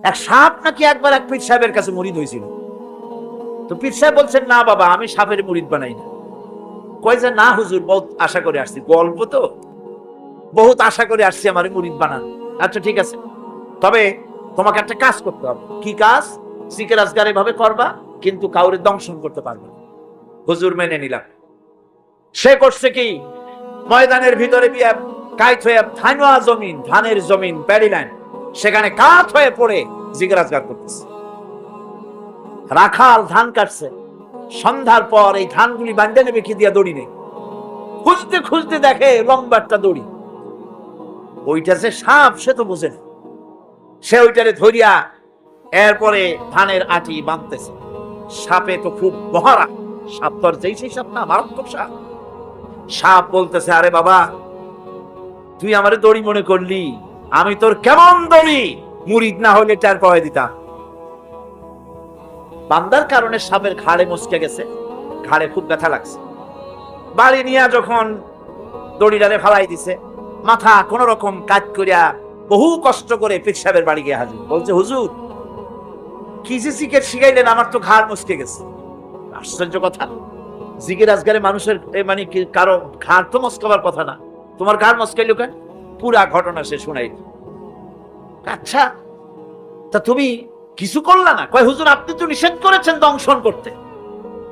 এক সাপ নাকি একবার এক পীর সাহেবের কাছে মুরিদ হয়েছিল। তো পীর সাহেব বলছেন, না বাবা, আমি সাপের মুরিদ বানাই না। কয় যে, না হুজুর, বহুত আশা করে আসছি, গল্প তো, বহুত আশা করে আসছি আমার মুরিদ বানান। আচ্ছা ঠিক আছে, তবে তোমাকে একটা কাজ করতে হবে। কি কাজ? জিকির আজকার এভাবে করবা, কিন্তু কাউরে দংশন করতে পারবে না। হুজুর মেনে নিলাম। সে করছে কি, ময়দানের ভিতরে কাইত হয়ে ধানুয়া জমিন, ধানের জমিন, প্যাডিল্যান্ড, সেখানে কাত হয়ে পড়ে জিকির আজকার করতেছে। রাখাল ধান কাটছে, সন্ধ্যার পর এই ধানগুলি বান্ধে নেবে কি দিয়া দড়ি নেই, খুঁজতে খুঁজতে দেখে লম্বা একটা দড়ি। ওইটা যে সাপ সে তো বুঝে না, সে ওইটারে ধরিয়া এরপরে ধানের আটি বাঁধতেছে। সাপে তো খুব মহারা, সাপ তোর যেই সেই সাপ না, মারাত্মক সাপ। সাপ বলতেছে, আরে বাবা, তুই আমারে দড়ি মনে করলি, আমি তোর কেমন দড়ি, মুরিদ না হলে টার পাওয়া দিতাম। বান্দার কারণে সাপের ঘাড়ে মচকে গেছে, ঘাড়ে খুব ব্যথা লাগছে। বাড়ি নিয়ে যখন দড়িটারে ফালাই দিছে, মাথা কোন রকম কাজ করিয়া বহু কষ্ট করে পীর সাহেবের বাড়ি গিয়ে হাজির। বলছে, হুজুর, কি যে জিকির শিখাইলেন, আমার তো ঘাড় মচকে গেছে। আশ্চর্য কথা, জিকির আজকারে মানুষের মানে কারো ঘাড় তো মচকাবার কথা না, তোমার ঘাড় মচকাইল কেন? পুরা ঘটনা সে শুনাই। আচ্ছা, তা তুমি কিছু করলা না? কয়, হুজুর, আপনি তো নিষেধ করেছেন দংশন করতে।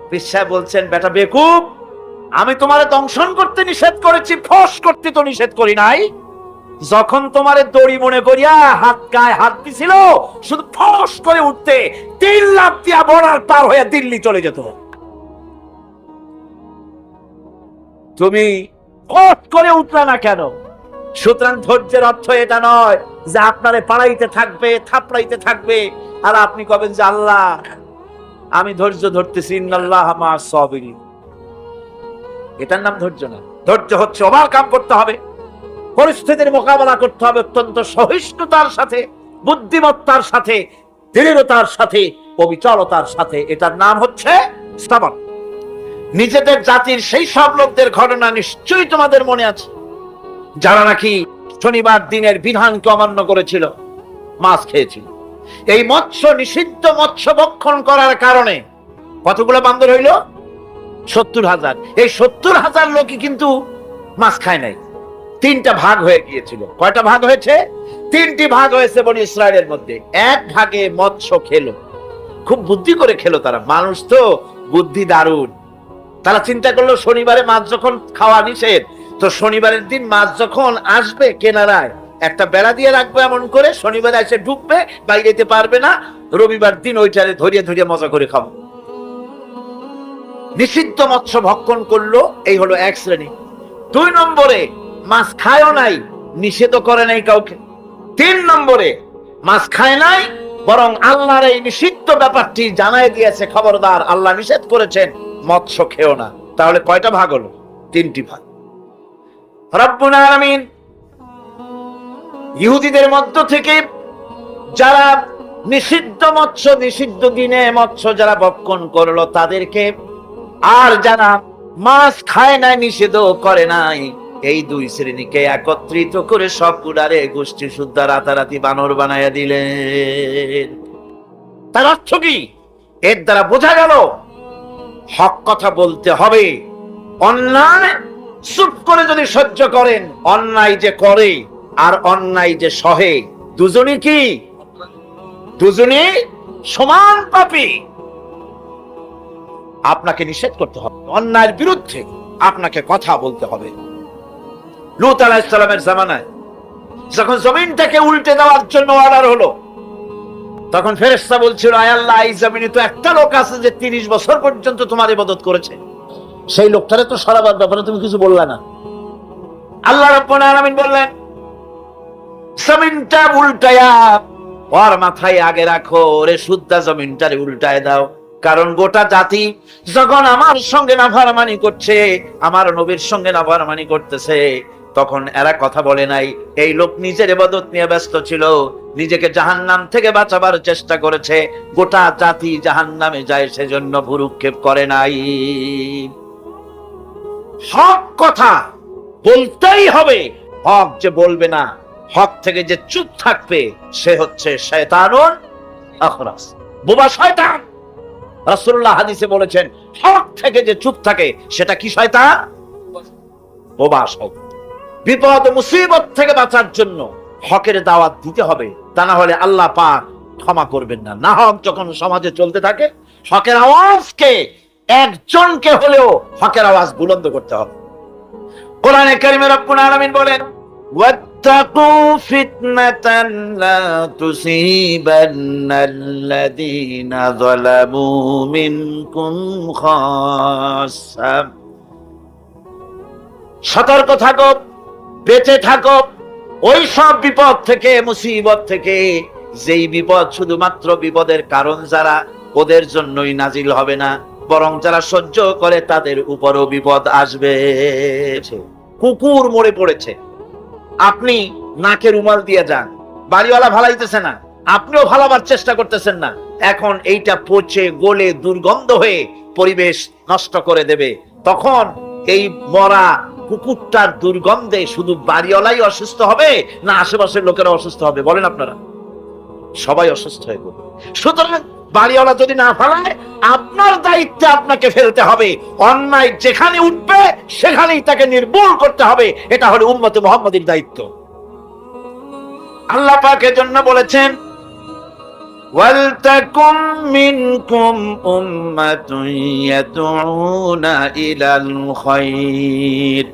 পীর সাহেব বলছেন, বেটা বেকুব, আমি তোমারে দংশন করতে নিষেধ করেছি, ফস করতে তো নিষেধ করি নাই। যখন তোমারে দড়ি মনে করিয়া হাত গায়ে হাত দিছিল, শুধু ফস করে উঠতে 3 লাখ দিয়া বর্ডার পার হয়ে দিল্লি চলে যেত। তুমি ফস করে উঠলা না কেন? সুতরাং ধৈর্যের অর্থ এটা নয় যে আপনারে পাড়াইতে থাকবে, থাপড়াইতে থাকবে, আর আপনি কবেন যে আল্লাহ আমি ধৈর্য ধরতেছি, ইন্নাল্লাহা মা'আস সাবিরিন। এটার নাম ধৈর্য না। ধৈর্য হচ্ছে ওভারকাম করতে হবে, পরিস্থিতির মোকাবেলা করতে হবে অত্যন্ত সহিষ্ণুতার সাথে, বুদ্ধিমত্তার সাথে, দৃঢ়তার সাথে, অবিচলতার সাথে। এটার নাম হচ্ছে সবর। নিজেদের জাতির সেই সব লোকদের ঘটনা নিশ্চয়ই তোমাদের মনে আছে, যারা নাকি শনিবার দিনের বিধানকে অমান্য করেছিল, মাছ খেয়েছিল। এই মৎস্য নিষিদ্ধ মৎস্য ভক্ষণ করার কারণে কতগুলো বান্দর হইল? 70,000। এই 70,000 লোকই কিন্তু মাছ খায় নাই। 3টা ভাগ হয়ে গিয়েছিল। কয়টা ভাগ হয়েছে? 3টি ভাগ হয়েছে বনি ইসরায়েলের মধ্যে। এক ভাগে মৎস্য খেলো, খুব বুদ্ধি করে খেলো তারা। মানুষ তো বুদ্ধি দারুণ। তারা চিন্তা করলো, শনিবারে মাছ যখন খাওয়া নিষেধ, তো শনিবারের দিন মাছ যখন আসবে কেনারায়, একটা বেড়া দিয়ে রাখবো, এমন করে শনিবারে এসে ঢুকবে, বাইরে যেতে পারবে না। রবিবার দিন ওইটারে ধরিয়ে ধরিয়ে মজা করে খাবো। নিষিদ্ধ মৎস্য ভক্ষণ করলো, এই হলো এক শ্রেণী। 2 নম্বরে মাছ খায়ও নাই, নিষেধ করে নাই কাউকে। 3 নম্বরে মাছ খায় নাই, বরং আল্লাহর এই নিষিদ্ধ ব্যাপারটি জানাই দিয়েছে, খবরদার, আল্লাহ নিষেধ করেছেন, মৎস্য খেও না। তাহলে কয়টা ভাগ হলো? 3টি ভাগ। রব্বুল আলামিন ইহুদিদের মধ্য থেকে যারা নিষিদ্ধ মৎস্য, নিষিদ্ধ দিনে মৎস্য যারা ভক্ষণ করলো তাদেরকে, আর যারা মাছ খায় নাই, নিষেধ করে নাই, এই 2 শ্রেণীকে একত্রিত করে সবগুলারে গোষ্ঠী শুদ্ধা রাতারাতি বানর বানাইয়া দিলেন। তার অর্থ কি? এর দ্বারা বোঝা গেল, হক কথা বলতে হবে। অন্যায় চুপ করে যদি সহ্য করেন, অন্যায় যে করে আর অন্যায় যে সহে, দুজনই কি? দুজনই সমান পাপী। আপনাকে নিষেধ করতে হবে, অন্যায়ের বিরুদ্ধে আপনাকে কথা বলতে হবে। লূত আলাইহিস সালামের জামানায় যখন জমিনটাকে উল্টে দেওয়ার জন্য অর্ডার হলো, তখন ফেরেশতা বলছিল, আয় আল্লাহ, এই জমিনে তো একটা লোক আছে যে 30 বছর পর্যন্ত তোমার ইবাদত করেছে, সেই লোকটারে তো সরাবার ব্যাপারে তুমি কিছু বললা না। আল্লাহ রাব্বুল আলামিন বললেন, জমিনটা উল্টায়া ওর মাথায় আগে রাখো, ওরে শুদ্ধা জমিনটারে উল্টায় দাও। কারণ গোটা জাতি যখন আমার সঙ্গে নাফরমানি করছে, আমার নবীর সঙ্গে নাফরমানি করতেছে, তখন এরা কথা বলে নাই। এই লোক নিজের ইবাদত নিয়ে ব্যস্ত ছিল, নিজেকে জাহান্নাম থেকে বাঁচাবার চেষ্টা করেছে। গোটা জাতি জাহান্নামে যায়, সেজন্য ভুরুক্ষেপ করে নাই। হক কথা বলতেই হবে। হক যে বলবে না, হক থেকে যে চুপ থাকবে সে হচ্ছে শয়তানুন আখরাস, বোবা শয়তান। রাসূলুল্লাহ হাদিসে বলেছেন হক থেকে যে চুপ থাকে সেটা কি শয়তান? বোবা শয়তান। বিপদ মুসিবত থেকে বাঁচার জন্য হকের দাওয়াত দিতে হবে, তা না হলে আল্লাহ পাক ক্ষমা করবেন না। না হক যখন সমাজে চলতে থাকে, হকের আওয়াজকে একজনকে হলেও হকের আওয়াজ বুলন্দ করতে হবে। কোরআনে কারিমে রব্বুল আলামিন বলেন ওয়াত্তাকু ফিতনাতান লা তুসিবান্নাল্লাযীনা যালামু মিনকুম খাসসা। সতর্ক থাকো, বেঁচে থাকো ওই সব বিপদ থেকে, মুসিবত থেকে, যেই বিপদ শুধুমাত্র বিপদের কারণ যারা ওদের জন্যই নাজিল হবে না, বরং যারা সহ্য করে তাদের উপরও বিপদ আসবে। কুকুর মরে পড়েছে, আপনি নাকে রুমাল দিয়ে যান, বাড়িওয়ালা ভালাইতেছে না, আপনিও ভালাবার চেষ্টা করতেছেন না, এখন এইটা পচে গলে দুর্গন্ধ হয়ে পরিবেশ নষ্ট করে দেবে। তখন এই মরা কুকুরটার দুর্গন্ধে শুধু বাড়িওয়ালাই অসুস্থ হবে না আশেপাশের লোকেরা অসুস্থ হবে? বলেন আপনারা, সবাই অসুস্থ হয়ে পড়বে। সুতরাং বাড়িওয়ালা যদি না ফেলায়, আপনার দায়িত্বে আপনাকে ফেলতে হবে। অন্যায় যেখানে উঠবে সেখানেই তাকে নির্মূল করতে হবে। এটা হলো উম্মতে মুহাম্মাদের দায়িত্ব। আল্লাহ পাক এর জন্য বলেছেন ওয়ালতাকুম মিনকুম উম্মাতুন ইয়াদউনা ইলাল খায়র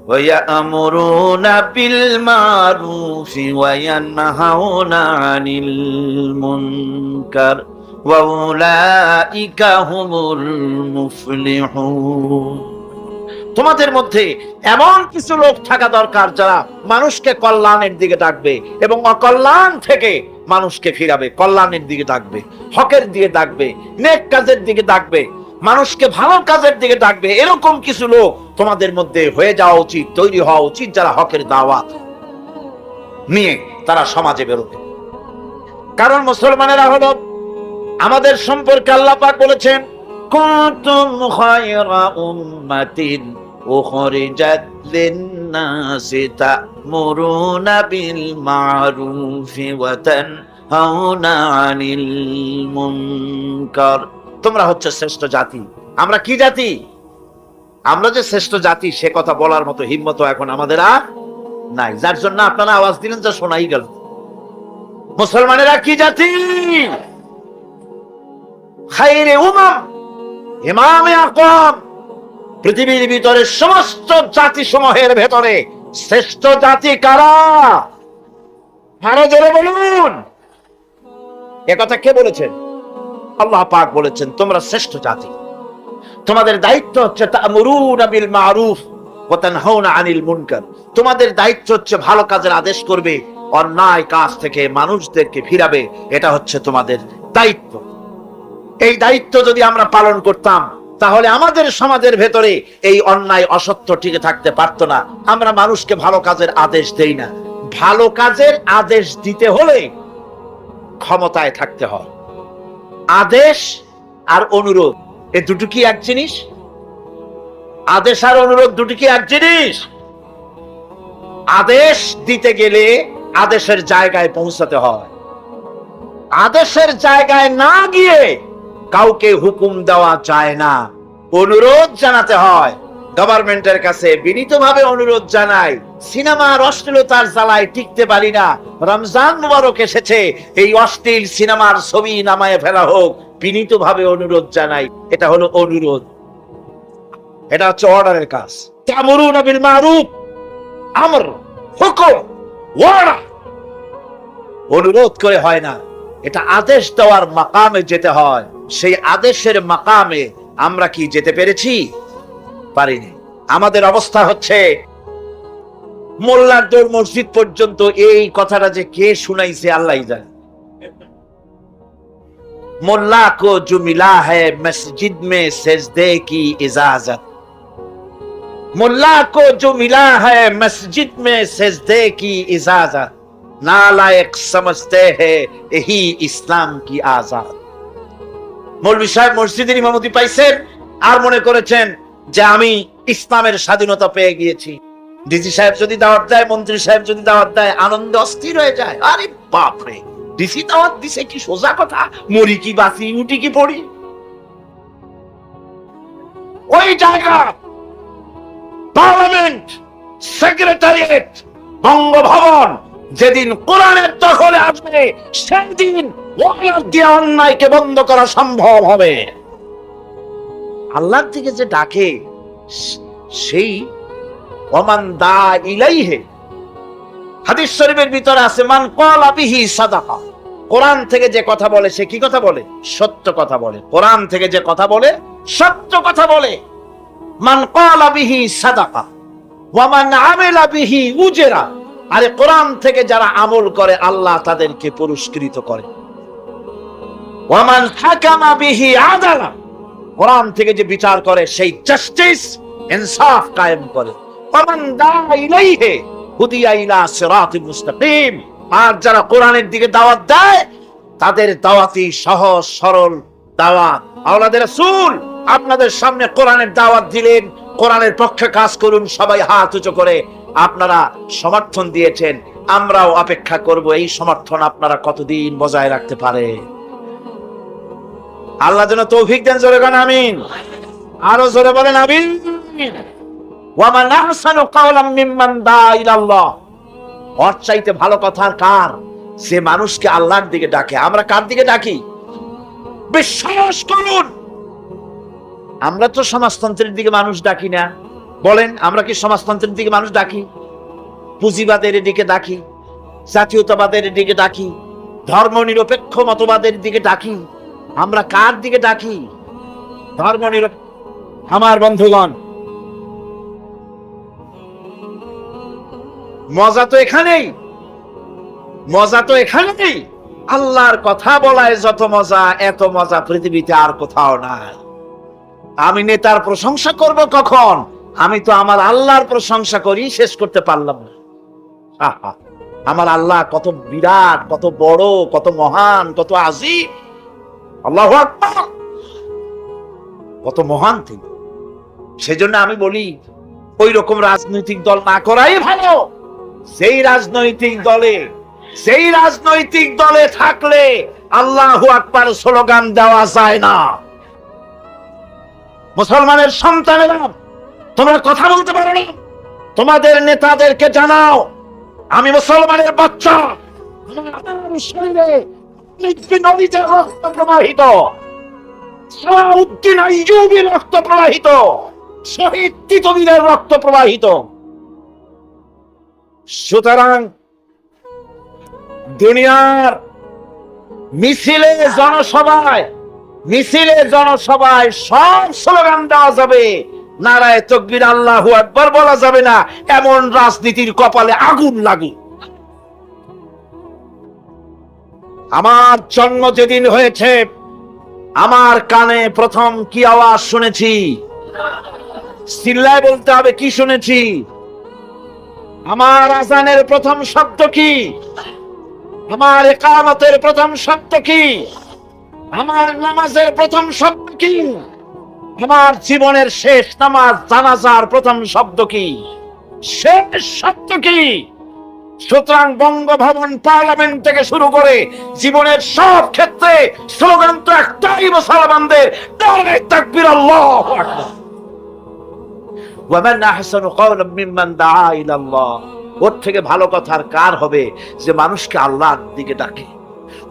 ওয়ায়ামুরুনা বিল মারুফি ওয়ায়ানহাউনা আনিল মুনকার ওয়া উলাইকা হুমুল মুফলিহুন। তোমাদের মধ্যে এমন কিছু লোক থাকা দরকার যারা মানুষকে কল্যাণের দিকে ডাকবে এবং অকল্যাণ থেকে মানুষকে ফিরাবে, কল্যাণের দিকে ডাকবে, হকের দিকে ডাকবে, নেক কাজের দিকে ডাকবে, মানুষকে ভালো কাজের দিকে ডাকবে। এরকম কিছু লোক তোমাদের মধ্যে হয়ে যাওয়া উচিত, তৈরি হওয়া উচিত, যারা হকের দাওয়াত নিয়ে তারা সমাজে বেরোবে। কারণ মুসলমানেরা হলো আমাদের সম্পর্কে আল্লাহ পাক বলেছেন কুনতুম খায়রা উম্মাতিন উখরিজাত লিন-নাসি তা'মুরুনা বিল মা'রুফি ওয়া তানহাউনা আনিল মুনকার। তোমরা হচ্ছে শ্রেষ্ঠ জাতি। আমরা কি জাতি? আমরা যে শ্রেষ্ঠ জাতি সে কথা বলার মতো হিম্মত এখন আমাদের আর নাই, যার জন্য আপনারা আওয়াজ দিলেন, যা শোনাই গেল। মুসলমানেরা কি জাতি? খায়রে উমাম, ইমামে আকওয়াম। পৃথিবীর ভিতরে সমস্ত জাতি সমূহের ভেতরে শ্রেষ্ঠ জাতি কারা? আরো জোরে বলুন। একথা কে বলেছেন? আল্লাহ পাক বলেছেন তোমরা শ্রেষ্ঠ জাতি। তোমাদের দায়িত্ব হচ্ছে তা'মুরুনা বিল মা'রুফ ওয়া তানহাউনা আনিল মুনকার। তোমাদের দায়িত্ব হচ্ছে ভালো কাজের আদেশ করবে, অন্যায় কাজ থেকে মানুষদেরকে ফিরাবে। এটা হচ্ছে তোমাদের দায়িত্ব। এই দায়িত্ব যদি আমরা পালন করতাম তাহলে আমাদের সমাজের ভেতরে এই অন্যায় অসত্য টিকে থাকতে পারতো না। আমরা মানুষকে ভালো কাজের আদেশ দেই না। ভালো কাজের আদেশ দিতে হলে ক্ষমতায় থাকতে হয়। আদেশ আর অনুরোধ এই দুটো কি এক জিনিস? আদেশ আর অনুরোধ দুটো কি এক জিনিস? আদেশ দিতে গেলে আদেশের জায়গায় পৌঁছাতে হয়। আদেশের জায়গায় না গিয়ে কাউকে হুকুম দেওয়া যায় না, অনুরোধ জানাতে হয়। গভর্নমেন্টের কাছে বিনীতভাবে অনুরোধ জানাই, সিনেমার অশ্লীলতার জ্বালায় টিকতে পারি না, রমজান মুবারক এসেছে, এই অশ্লীল সিনেমার ছবি নামায় ফেলা হোক, বিনীতভাবে অনুরোধ জানাই। এটা হলো অনুরোধ, এটা হচ্ছে অর্ডারের কাজ। তা'মুরুনা বিল মা'রুফ, আমর, হুকুম, অর্ডার। অনুরোধ করে হয় না, এটা আদেশ দেওয়ার মাকামে যেতে হয়। সেই আদেশের মাকামে আমরা কি যেতে পেরেছি? পারিনি। আমাদের অবস্থা হচ্ছে মোল্লার দৌড় মসজিদ পর্যন্ত। এই কথাটা যে কে শুনাইছে আল্লাহই জানে। মোল্লা কো জো মিলা হ্যায় মসজিদ মে সেজদে কি ইজাজত, মোল্লা কো জো মিলা হ্যায় মসজিদ মে সেজদে কি ইজাজত, নালায়েক সমঝতে হ্যায় यही ইসলাম কি আজাদ। মৌলভী সাহেব মসজিদের ইমামতি পাইছেন আর মনে করেছেন যে আমি ইসলামের স্বাধীনতা পেয়ে গিয়েছি। ডিসি সাহেব যদি দাওয়াত দেয়, মন্ত্রী সাহেব যদি দাওয়াত দেয়, আনন্দে অস্থির হয়ে যায়। আরে বাপরে, ডিসি দাওয়াত দিছে, কি সোজা কথা, মরি কি বাঁচি, উঠি কি পড়ি। ওই জায়গা পার্লামেন্ট, সেক্রেটারিয়েট, বঙ্গভবন যেদিন কোরআনের দখলে আসবে, সেদিন অন্যায়কে বন্ধ করা সম্ভব হবে। আল্লাহর দিকে যে ডাকে, সেই ওমান দা ইলাইহি, হাদিস শরীফের ভিতরে আছে মান ক্বালা বিহি সাদাকা, কোরআন থেকে যে কথা বলে সে কি কথা বলে? সত্য কথা বলে। কোরআন থেকে যে কথা বলে সত্য কথা বলে। মান ক্বালা বিহি সাদাকা ওয়া মান আমিলা বিহি উজরা, আরে কোরআন থেকে যারা আমল করে আল্লাহ তাদেরকে পুরস্কৃত করে। ওয়া মান হাকামা বিহি আদালা, কোরআন থেকে যে বিচার করে সেই জাস্টিস, ইনসাফ কায়েম করে। ওয়া মান দা ইলাইহি হুদিয়া ইলা সিরাতিল মুস্তাকিম, আর যারা কোরআনের দিকে দাওয়াত দেয় তাদের দাওয়াতই সহজ সরল দাওয়াত। আওলাদের রাসূল আপনাদের সামনে কোরআনের দাওয়াত দিলেন, কোরআনের পক্ষে কাজ করুন, সবাই হাত উঁচু করে আপনারা সমর্থন দিয়েছেন। আমরাও অপেক্ষা করব এই সমর্থন আপনারা কতদিন বজায় রাখতে পারে। আল্লাহ যেন তৌফিক দেন। জোরে বলেন আমিন। আরো জোরে বলেন আমিন। ওয়া মান আহসানু কাওলাম মিম্মান দা ইলাল্লাহ, ওর চাইতে ভালো কথা কার? যে মানুষকে আল্লাহর দিকে ডাকে। আমরা কার দিকে ডাকি? বিশ্বাস করুন, আমরা তো সমাজতন্ত্রের দিকে মানুষ ডাকি না। বলেন, আমরা কি সমাজতন্ত্রের দিকে মানুষ ডাকি? পুঁজিবাদের দিকে ডাকি, জাতীয়তাবাদের দিকে ডাকি, ধর্মনিরপেক্ষ মতবাদের দিকে ডাকি। আমরা কার দিকে ডাকি? ধর্মনিরপেক্ষ। আমার বন্ধুগণ, মজা তো এখানেই, মজা তো এখানেই। আল্লাহর কথা বলায় যত মজা, এত মজা পৃথিবীতে আর কোথাও নাই। আমি নেতার প্রশংসা করব কখন? আমি তো আমার আল্লাহর প্রশংসা করি, শেষ করতে পারলাম না। আমার আল্লাহ কত বিরাট, কত বড়, কত মহান, কত আজিম। আল্লাহু আকবার, কত মহান তিনি। সেজন্য আমি বলি ওই রকম রাজনৈতিক দল না করাই ভালো। সেই রাজনৈতিক দলে থাকলে আল্লাহু আকবার স্লোগান দেওয়া যায় না। মুসলমানের সন্তানেরা, তোমরা কথা বলতে পারো না, তোমাদের নেতাদেরকে জানাও আমি মুসলমানের বাচ্চা, আমার শরীরে নদীতে রক্ত প্রবাহিত, সালাউদ্দিন আইয়ুবীর রক্ত প্রবাহিত, শহীদ তিতুমীরের রক্ত প্রবাহিত। সুতরাং দুনিয়ার মিছিলে জনসভায় সব স্লোগান দেওয়া যাবে, নারায়ে তাকবীর আল্লাহু আকবার বলা যাবে না। এমন রাজনীতির কপালে আগুন লাগুক। আমার জন্ম যেদিন হয়েছে, আমার কানে প্রথম কি আওয়াজ শুনেছি? চিল্লায় বলতে হবে, কি শুনেছি? আমার আযানের প্রথম শব্দ কি? আমার ইকামতের প্রথম শব্দ কি? আমার নামাজের প্রথম শব্দ কি? আমার জীবনের শেষ নামাজ জানাজার প্রথম শব্দ কি? শেষ শব্দ কি? সুতরাং বঙ্গভবন, পার্লামেন্ট থেকে শুরু করে জীবনের সব ক্ষেত্রে স্লোগান তো একটাই মুসলমানদের, নারায়ে তাকবীর আল্লাহু আকবার। ওয়া মান আহসানু কাওলাম মিম্মান দাআ ইলাল্লাহ, ওর থেকে ভালো কথা আর কার হবে যে মানুষকে আল্লাহর দিকে ডাকে।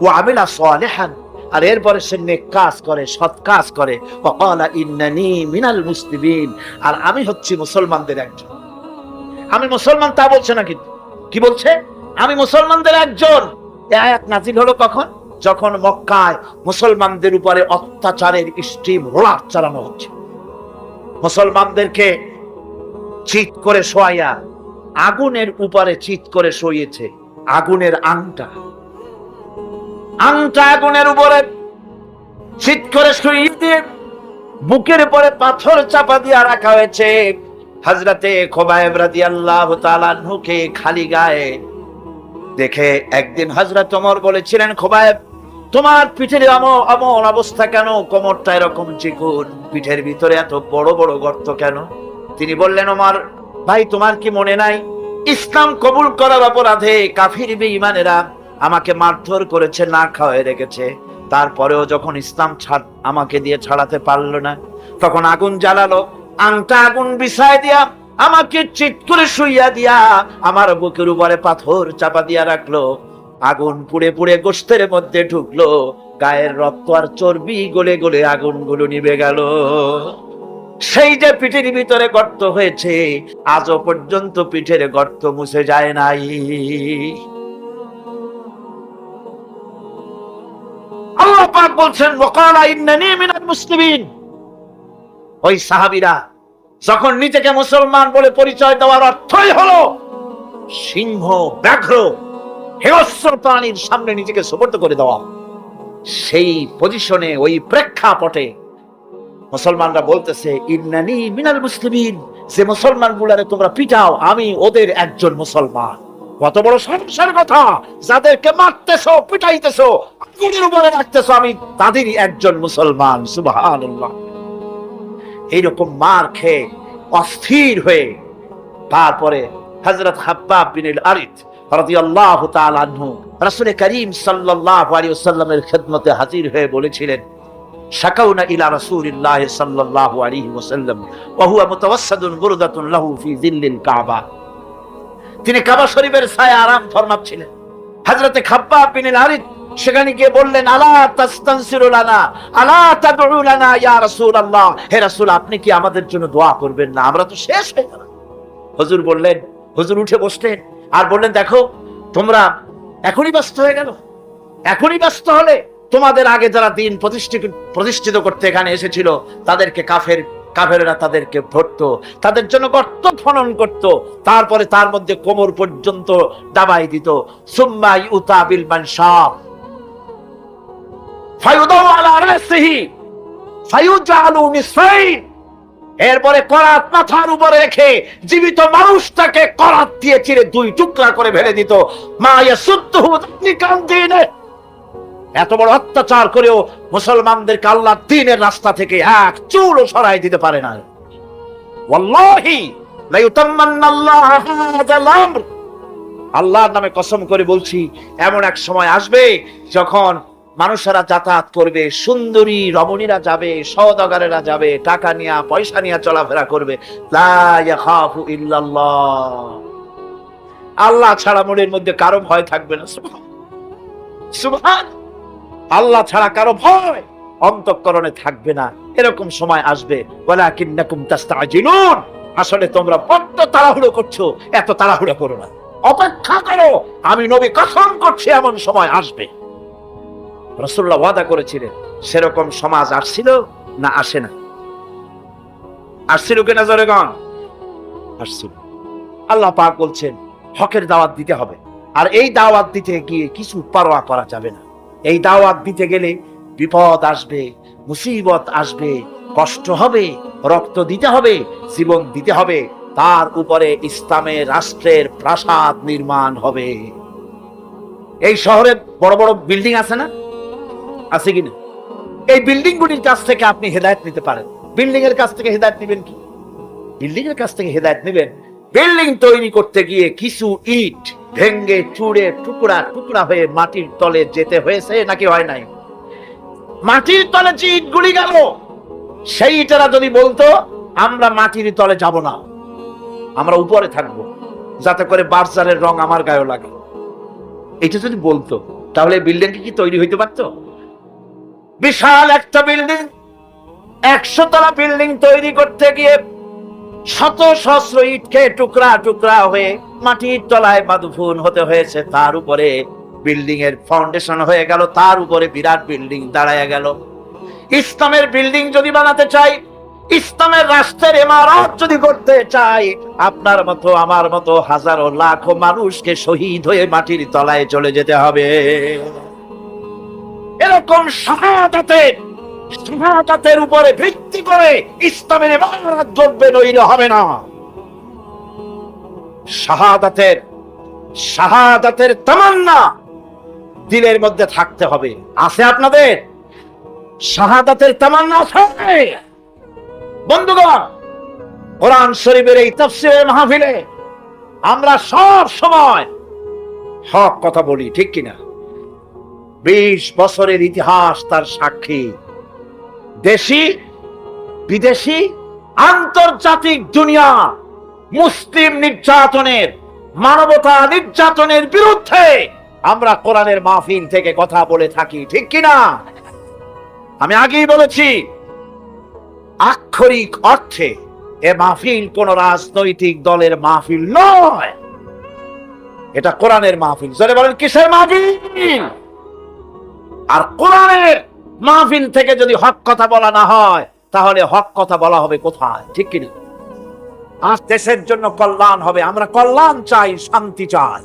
ওয়া আমিলা সালিহান, আর এরপরে সে নেক কাজ করে, সৎ কাজ করে। ওয়া ক্বালা ইন্নানি মিনাল মুসলিমিন, আর আমি হচ্ছি মুসলমানদের একজন। আমি মুসলমান তা বলছে না, কিন্তু কি বলছে? আমি মুসলমানদের একজন। এই আয়াত নাজিল হলো কখন? যখন মক্কায় মুসলমানদের উপরে অত্যাচারের স্টিম রোলার চালানো হচ্ছে। মুসলমানদেরকে চিৎ করে শোয়াইয়া আগুনের উপরে চিৎ করে শোয়েছে। আগুনের আংটা আগুনের উপরে চিৎ করে শুইয়ে দিয়ে বুকের উপরে পাথর চাপা দিয়ে রাখা হয়েছে। হযরতে খুবাইব রাদিয়াল্লাহু তাআলা আনহুকে খালি গায়ে দেখে একদিন হযরত ওমর বলেছিলেন, খুবাইব, তোমার পিঠের এমন অবস্থা কেন? কোমরটা এরকম চিকুন, পিঠের ভিতরে এত বড় বড় গর্ত কেন? তিনি বললেন, ওমর, ভাই তোমার কি মনে নাই ইসলাম কবুল করার অপরাধে কাফির বেঈমানেরা আমাকে মারধর করেছে, না খাওয়ায় রেখেছে, তারপরেও যখন ইসলাম আমাকে দিয়ে ছাড়াতে পারলো না, তখন আগুন জ্বালালো, আংটা আগুন বিছায় দিয়া আমাকে চিৎ করে শুইয়া দিয়া আমার বুকের উপরে পাথর চাপা দিয়া রাখলো, আগুন পুড়ে পুড়ে গোশতের মধ্যে ঢুকলো, গায়ের রক্ত আর চর্বি গলে গলে আগুনগুলো নিভে গেল। সেই যে পিঠের ভিতরে গর্ত হয়েছে, আজও পর্যন্ত পিঠের গর্ত মুছে যায় নাই। আল্লাহ পাক বলছেন ওয়াকালা ইন্নানী মিনাল মুসলিমিন। ওই সাহাবীরা যখন নিজেকে মুসলমান বলে পরিচয় দেওয়ার অর্থই হলো সিংহ, ব্যাঘ্র, হিংস্র প্রাণীর সামনে নিজেকে সুপর্দ করে দেওয়া, সেই পজিশনে, ওই প্রেক্ষাপটে মুসলমানরা বলতেছে ইন্নানী মিনাল মুসলিমিন, যে মুসলমান গুলারে তোমরা পিটাও, আমি ওদের একজন মুসলমান। কত বড় সাহসের কথা! যাদেরকে মারতেছো, পিটাইতেছো, আগুনের উপরে রাখতেছো, আমি তাদেরই একজন মুসলমান। সুবহানাল্লাহ। এইরকম মার খেয়ে অস্থির হয়ে তারপরে হযরত খাব্বাব বিন আল-আরিত রাদিয়াল্লাহু তাআলা আনহু রাসূল করিম সাল্লাল্লাহু আলাইহি ওয়াসাল্লামের খিদমতে হাজির হয়ে বলেছিলেন, শাকাউনা ইলা রাসূলিল্লাহি সাল্লাল্লাহু আলাইহি ওয়াসাল্লাম ওয়া হুয়া মুতাওয়াসসাদুন বুরদাতুন লাহু ফি যিল্লিল কাবা। তিনি কাবা শরীফের ছায়া আরাম ফরমাচ্ছিলেন। হযরত খাব্বাব বিন আল-আরিত সেখানে গিয়ে বললেন, আলা তাস্তানসিরু লানা, আলা তাদউ লানা ইয়া রাসূলুল্লাহ, হে রাসূল আপনি কি আমাদের জন্য দোয়া করবেন না, আমরা তো শেষ হয়ে গেলাম। হুজুর বললেন, হুজুর উঠে বসলেন আর বললেন, দেখো তোমরা এখনই ব্যস্ত হয়ে গেল, এখনই ব্যস্ত হলে তোমাদের আগে যারা দিন প্রতিষ্ঠিত করতে এখানে এসেছিল তাদেরকে কাফেরেরা তাদেরকে ধরতো, তাদের জন্য গর্ত খনন করত, তারপরে তার মধ্যে কোমর পর্যন্ত দাবাই দিত। সুম্মা ইউতা বিল মানশাব ফায়ুদাউ আলা রাসিহি ফায়ুজালু নিসাইন, এরপরে করাত মাথার উপরে রেখে জীবিত মানুষটাকে করাত দিয়ে চিরে দুই টুকরা করে ফেলে দিত। মা ইয়াসুদ্দুহু নিকান্দিনে, এত বড় অত্যাচার করেও মুসলমানদেরকে আল্লাহর দ্বীনের রাস্তা থেকে এক চুলও সরাই দিতে পারে না। ওয়াল্লাহি লা ইউতাম্মান্নাল্লাহু হাযাল আমর, আল্লাহর নামে কসম করে বলছি, এমন এক সময় আসবে যখন মানুষেরা যাতায়াত করবে, সুন্দরী রমণীরা যাবে, সওদাগরেরা যাবে, টাকা নিয়ে পয়সা নিয়ে চলাফেরা করবে, লা ইয়াখাফু ইল্লাল্লাহ, আল্লাহ ছাড়া মনের মধ্যে কারো ভয় থাকবে না। সুবহান, আল্লাহ ছাড়া কারো ভয় অন্তঃকরণে থাকবে না। এরকম সময় আসবে, ওয়ালাকিন্নাকুম তাস্তাজিলুন, আসলে তোমরা বড্ড তাড়াহুড়ো করছো, এত তাড়াহুড়ো করো না, অপেক্ষা করো, আমি নবী কসম করছি এমন সময় আসবে। রাসূলুল্লাহ ওয়াদা করেছিলেন। সেরকম সমাজ আসছিল না আসে না? আসছিল কিনা জোরে গণ? আসছিল। আল্লাহ পাক বলছেন হকের দাওয়াত দিতে হবে, আর এই দাওয়াত দিতে গিয়ে কিছু পরোয়া করা যাবে না। এই দাওয়াত দিতে গেলে বিপদ আসবে, মুসিবত আসবে, কষ্ট হবে, রক্ত দিতে হবে, জীবন দিতে হবে, তার উপরে ইসলামের রাষ্ট্রের প্রাসাদ নির্মাণ হবে। এই শহরে বড় বড় বিল্ডিং আছে না? আছে কিনা? এই বিল্ডিং গুলির কাছ থেকে আপনি হেদায়েত নিতে পারেন। বিল্ডিং এর কাছ থেকে হেদায়েত নেবেন কি? বিল্ডিং এর কাছ থেকে হেদায়েত নেবেন, বিল্ডিং তৈরি করতে গিয়ে কিছু ইট ভেঙ্গে চুড়ে টুকরা টুকরা হয়ে মাটির তলে যেতে হয়েছে নাকি হয় নাই? মাটির তলে যে ইটগুলি গেল, সেই ইটেরা যদি বলতো আমরা মাটির তলে যাব না, আমরা উপরে থাকবো, যাতে করে বার্জারের রং আমার গায়ে লাগে, এটা যদি বলতো, তাহলে বিল্ডিং কি তৈরি হইতে পারতো? বিশাল একটা বিল্ডিং, 100 তলা বিল্ডিং তৈরি করতে গিয়ে শত সহস্র ইটকে টুকরা টুকরা হয়ে মাটির তলায় মাদফুন হতে হয়েছে, তার উপরে বিল্ডিং এর ফাউন্ডেশন হয়ে গেল, তার উপরে বিরাট বিল্ডিং দাঁড়ায় গেল। ইসলামের বিল্ডিং যদি বানাতে চাই, ইসলামের রাষ্ট্রের ইমারত যদি করতে চাই, আপনার মতো আমার মতো হাজারো লাখো মানুষকে শহীদ হয়ে মাটির তলায় চলে যেতে হবে। এরকম শাহাদাতের উপরে ভিত্তি করে ইসলামের ইমারত গড়বে, নইলে হবে না। শাহাদাতের তামান্না দিলের মধ্যে থাকতে হবে। আছে আপনাদের শাহাদাতের তামান্না? আছে বন্ধুগণ? কোরআন শরীফের এই তাফসীরের মাহফিলে আমরা সব সময় হক কথা বলি, ঠিক কিনা? 20 বছরের ইতিহাস তার সাক্ষী। দেশি বিদেশি আন্তর্জাতিক দুনিয়া মুসলিম নির্যাতনের, মানবতা নির্যাতনের বিরুদ্ধে আমরা কোরআনের মাহফিল থেকে কথা বলে থাকি, ঠিক কিনা? আমি আগেই বলেছি, আক্ষরিক অর্থে এ মাহফিল কোন রাজনৈতিক দলের মাহফিল নয়, এটা কোরআনের মাহফিল। জোরে বলেন, কিসের মাহফিল? আর কোরআনের মাহফিল থেকে যদি হক কথা বলা না হয়, তাহলে হক কথা বলা হবে কোথায়, ঠিক কিনা? আজ দেশের জন্য কল্যাণ হবে, আমরা কল্যাণ চাই, শান্তি চাই।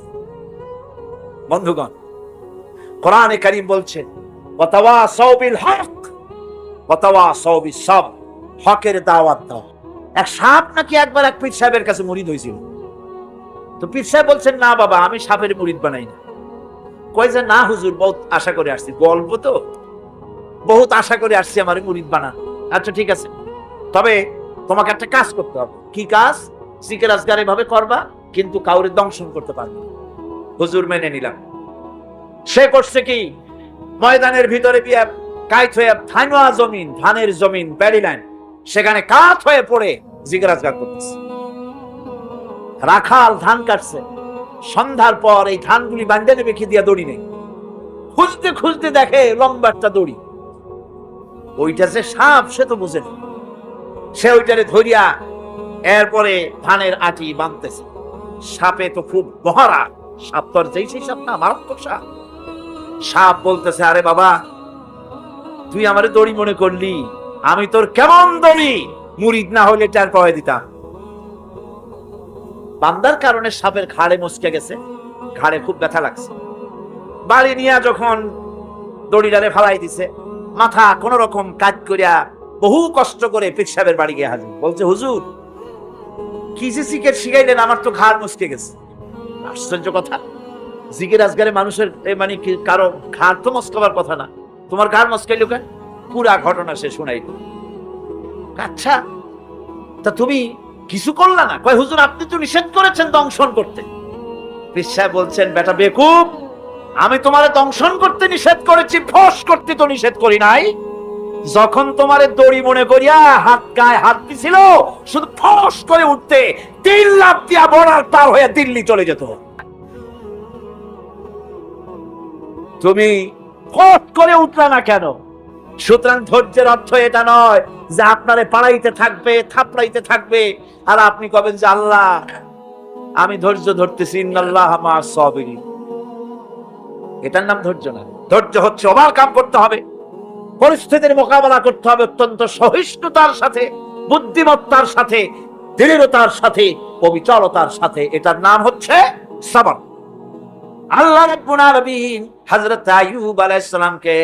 বন্ধুগণ, কোরআনে কারীম বলছে ওয়াতাওয়াসাউ বিল হক ওয়াতাওয়াসাউ বিস সাবর, হকের দাওয়াত দাও। এক সাপ নাকি একবার এক পীর সাহেবের কাছে মুরিদ হয়েছিল। তো পীর সাহেব বলছেন, না বাবা, আমি সাপের মুরিদ বানাই না। কই যে, না হুজুর, বহুত আশা করে আসছি, গল্প তো, বহুত আশা করে আসছি আমার মুরিদ বানান। আচ্ছা ঠিক আছে, তবে তোমাকে একটা কাজ করতে হবে। কি কাজ? জিকির আজকার এভাবে করবা, কিন্তু কাউরে দংশন করতে পারবে না। হুজুর মেনে নিলাম। সে করছে কি, ময়দানের ভিতরে গিয়ে কাইত হয়ে ধানওয়া জমিন, ধানের জমিন, প্যাডি লাইন, সেখানে কাত হয়ে পড়ে জিকির আজকার করতেছে। রাখাল ধান কাটছে, সন্ধ্যার পর এই ধানগুলি বান্ধে নেবে কি দিয়া দড়ি নেই, খুঁজতে খুঁজতে দেখে লম্বা একটা দড়ি। ওইটা যে সাপ সে তো বুঝে না, সে ওইটারে ধরিয়া এরপরে ধানের আটি বাঁধতেছে। সাপে তো খুব মহারা, সাপ তো আর যেই সেই সাপ না, মারাত্মক সাপ। সাপ বলতেছে, আরে বাবা, তুই আমারে দড়ি মনে করলি, আমি তোর কেমন দড়ি, মুরিদ না হলে টার পাওয়া দিতাম। বান্দার কারণে সাপের ঘাড়ে মচকে গেছে, ঘাড়ে খুব ব্যথা লাগছে। বাড়ি নিয়ে যখন দড়িটারে ফালাই দিছে, মাথা কোন রকম কাজ করিয়া বহু কষ্ট করে পীর সাহেবের বাড়ি গিয়ে হাজির। বলছে, হুজুর, কি যে জিকির শিখাইলেন, আমার তো ঘাড় মচকে গেছে। আশ্চর্য কথা, জিকির আজগারে মানুষের মানে কারো ঘাড় তো মচকাবার কথা না, তোমার ঘাড় মচকাইলো কেন? পুরা ঘটনা সে শুনাইল। আচ্ছা, তা তুমি কিছু করলা না? কয়, হুজুর, আপনি তো নিষেধ করেছেন দংশন করতে। পীর সাহেব বলছেন, বেটা বেকুব, আমি তোমারে দংশন করতে নিষেধ করেছি, ফস করতে তো নিষেধ করি নাই। যখন তোমারে দড়ি মনে করিয়া হাত গায়ে হাত দিছিল, শুধু ফস করে উঠতে 3 লাখ দিয়া বর্ডার পার হয়ে দিল্লি চলে যেত। তুমি ফস করে উঠলা না কেন? সুতরাং ধৈর্যের অর্থ এটা নয় যে আপনারে পাড়াইতে থাকবে, থাপড়াইতে থাকবে, আর আপনি কবেন যে আল্লাহ আমি ধৈর্য ধরতেছি, ইন্নাল্লাহা মা'আস সাবিরিন। এটার নাম ধৈর্য না। ধৈর্য হচ্ছে ওভারকাম করতে হবে, পরিস্থিতির মোকাবেলা করতে হবে অত্যন্ত সহিষ্ণুতার সাথে, বুদ্ধিমত্তার সাথে, দৃঢ়তার সাথে, অবিচলতার সাথে। এটার নাম হচ্ছে সবর। আল্লাহ রাব্বুল আলামিন হযরত আইয়ুব আলাইহিস সালামকে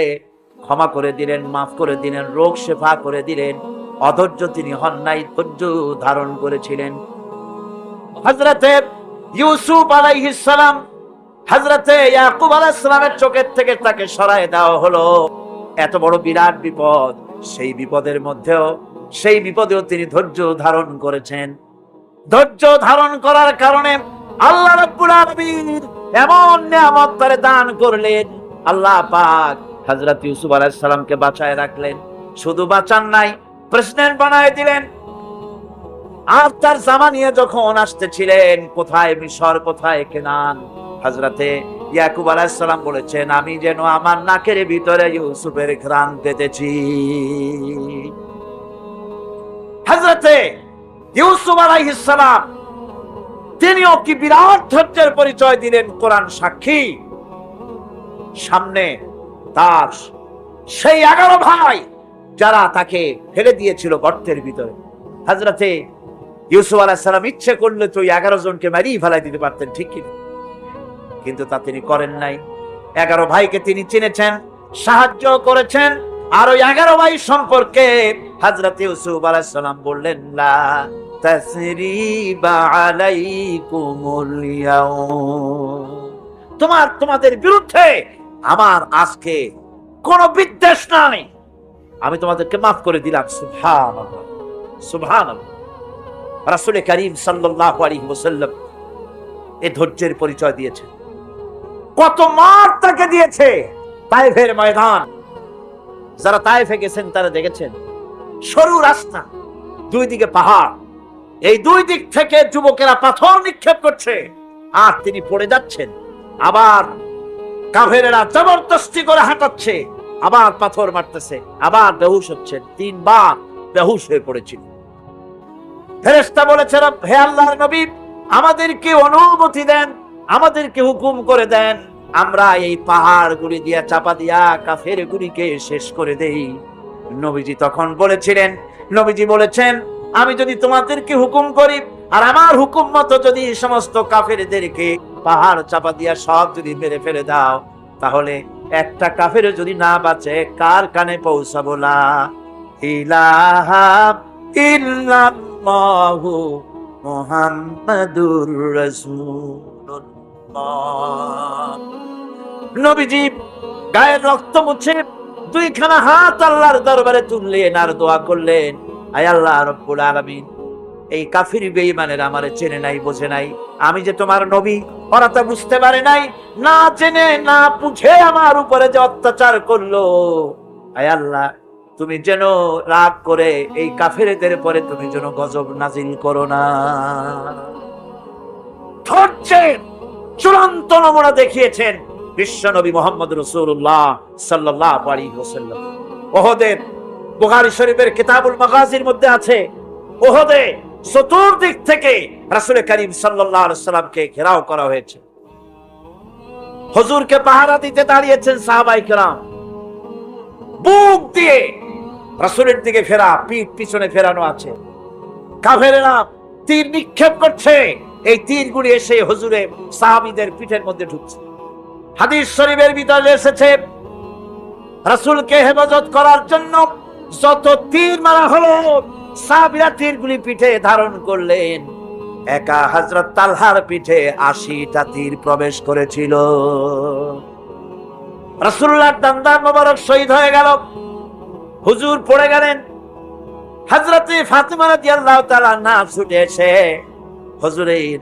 ক্ষমা করে দিলেন, মাফ করে দিলেন, রোগ শেফা করে দিলেন। অধৈর্য তিনি হন নাই, ধৈর্য ধারণ করেছিলেন। হযরতে ইউসুফ আলাইহিস সালাম, হযরতে ইয়াকুব আলাইহিস সালামের চোখের থেকে তাকে সরায় দেওয়া হলো। এত বড় বিরাট বিপদ, সেই বিপদেও তিনি ধৈর্য ধারণ করেছেন। ধৈর্য ধারণ করার কারণে আল্লাহ রাব্বুল আলামিন এমন নিয়ামত তারে দান করলেন। আল্লাহ পাক হযরত ইউসুফ আলাইহিস সালামকে বাঁচায় রাখলেন। শুধু বাঁচান নাই, প্রেসিডেন্ট বানায় দিলেন। আর তার জামা নিয়ে যখন আসতেছিলেন, কোথায় মিশর, কোথায় কেনান, হযরতে ইয়াকুব আলাইহিস সালাম বলেছেন, আমি যেন আমার নাকের ভিতরে ইউসুফের ঘ্রাণ পেতেছি। হযরতে ইউসুফ আলাইহিস সালাম তিনিও কি বিরাট ধৈর্যের পরিচয় দিলেন, কোরআন সাক্ষী। সামনে তার সেই 11 ভাই যারা তাকে ফেলে দিয়েছিল গর্তের ভিতরে। হযরতে ইউসুফ আলাইহিস সালাম ইচ্ছে করলে তো 11 জনকে মারিয়ে ফেলাই দিতে পারতেন, ঠিক কি? কিন্তু তা তিনি করেন নাই। 11 ভাইকে তিনি চিনেছেন, সাহায্য করেছেন। আর ওই 11 ভাই সম্পর্কে হযরত ইউসুফ আলাইহিস সালাম বললেন, লা তাসরিবা আলাইকুমুল ইয়াউম, তোমাদের বিরুদ্ধে আমার আজকে কোনো বিদ্বেষ নাই, আমি তোমাদেরকে মাফ করে দিলাম। সুবহানাল্লাহ, সুবহানাল্লাহ। রাসূল করিম সাল্লাল্লাহু আলাইহি ওয়াসাল্লাম এই ধৈর্যের পরিচয় দিয়েছে। কত মার তাকে দিয়েছে তায়েফের ময়দান। যারা তায়েফে গেছেন তারা দেখেছেন সরু রাস্তা, দুই দিকে পাহাড়, এই দুই দিক থেকে যুবকেরা পাথর নিক্ষেপ করছে আর তিনি পড়ে যাচ্ছেন। আবার কাফেরেরা জবরদস্তি করে হাঁটাচ্ছে, আবার পাথর মারতেছে, আবার বেহুশ হচ্ছেন। 3 বার বেহুশ হয়ে পড়েছিল। ফেরেশতা বলেছেন, হে আল্লাহর নবী, আমাদেরকে অনুমতি দেন, আমাদেরকে হুকুম করে দেন, আমরা এই পাহাড়গুলি দিয়া চাপা দিয়া কাফেরগুলিকে শেষ করে দেই। নবীজি তখন বলেছিলেন, নবীজি বলেছেন, আমি যদি তোমাদেরকে হুকুম করি আর আমার হুকুম মতো যদি সমস্ত কাফেরদেরকে পাহাড় চাপা দিয়া সব যদি মেরে ফেলে দাও, তাহলে একটা কাফের যদি না বাঁচে কার কানে পৌঁছাবো? লা ইলাহা ইল্লাল্লাহু মুহাম্মাদুর রাসূলুল্লাহ। নবীজি গায়ের রক্ত মুছে 2খানা হাত আল্লাহর দরবারে তুললেন আর দোয়া করলেন, আয় আল্লাহ রব্বুল আলামিন, এই কাফির বেঈমানেরা আমারে চেনে নাই, বোঝে নাই, আমি যে তোমার নবী ওরা তা বুঝতে পারে নাই, না জেনে না বুঝে আমার উপরে যে অত্যাচার করলো, আয় আল্লাহ তুমি যেন রাগ করে এই কাফেরদের পরে তুমি যেন গজব নাজিল করো না। ধৈর্যের চূড়ান্ত নমুনা দেখিয়েছেন বিশ্ব নবী মুহাম্মদ রাসূলুল্লাহ সাল্লাল্লাহু আলাইহি ওয়াসাল্লাম। উহুদের বুখারী শরীফের কিতাবুল মাগাজির মধ্যে আছে, উহুদে চতুর্দিক থেকে রাসূল করিম সাল্লাল্লাহু আলাইহি ওয়াসাল্লামকে ঘেরাও করা হয়েছে। হুজুরকে পাহারা দিতে দাঁড়িয়েছেন সাহাবায়ে কেরাম, বুক দিয়ে রাসূলের দিকে ফেরা, পিঠ পিছনে ফেরানো আছে। কাফেরেরা তীর নিক্ষেপ করছে, এই তীরগুলি এসে হুজুরের সাহাবীদের পিঠের মধ্যে ঢুকছে। হাদিস শরীফের ভিতরে এসেছে, রাসূলকে হেফাজত করার জন্য যত তীর মারা হলো, সাহাবীরা তীরগুলি পিঠে ধারণ করলেন। একা হযরত তালহার পিঠে 80টা তীর প্রবেশ করেছিল। রাসূলুল্লাহর দান্দার মোবারক শহীদ হয়ে গেল, হুজুর পড়ে গেলেন। হযরতে ফাতিমা রাদিয়াল্লাহু তাআলা আনহা ছুটে এসে হুজুরের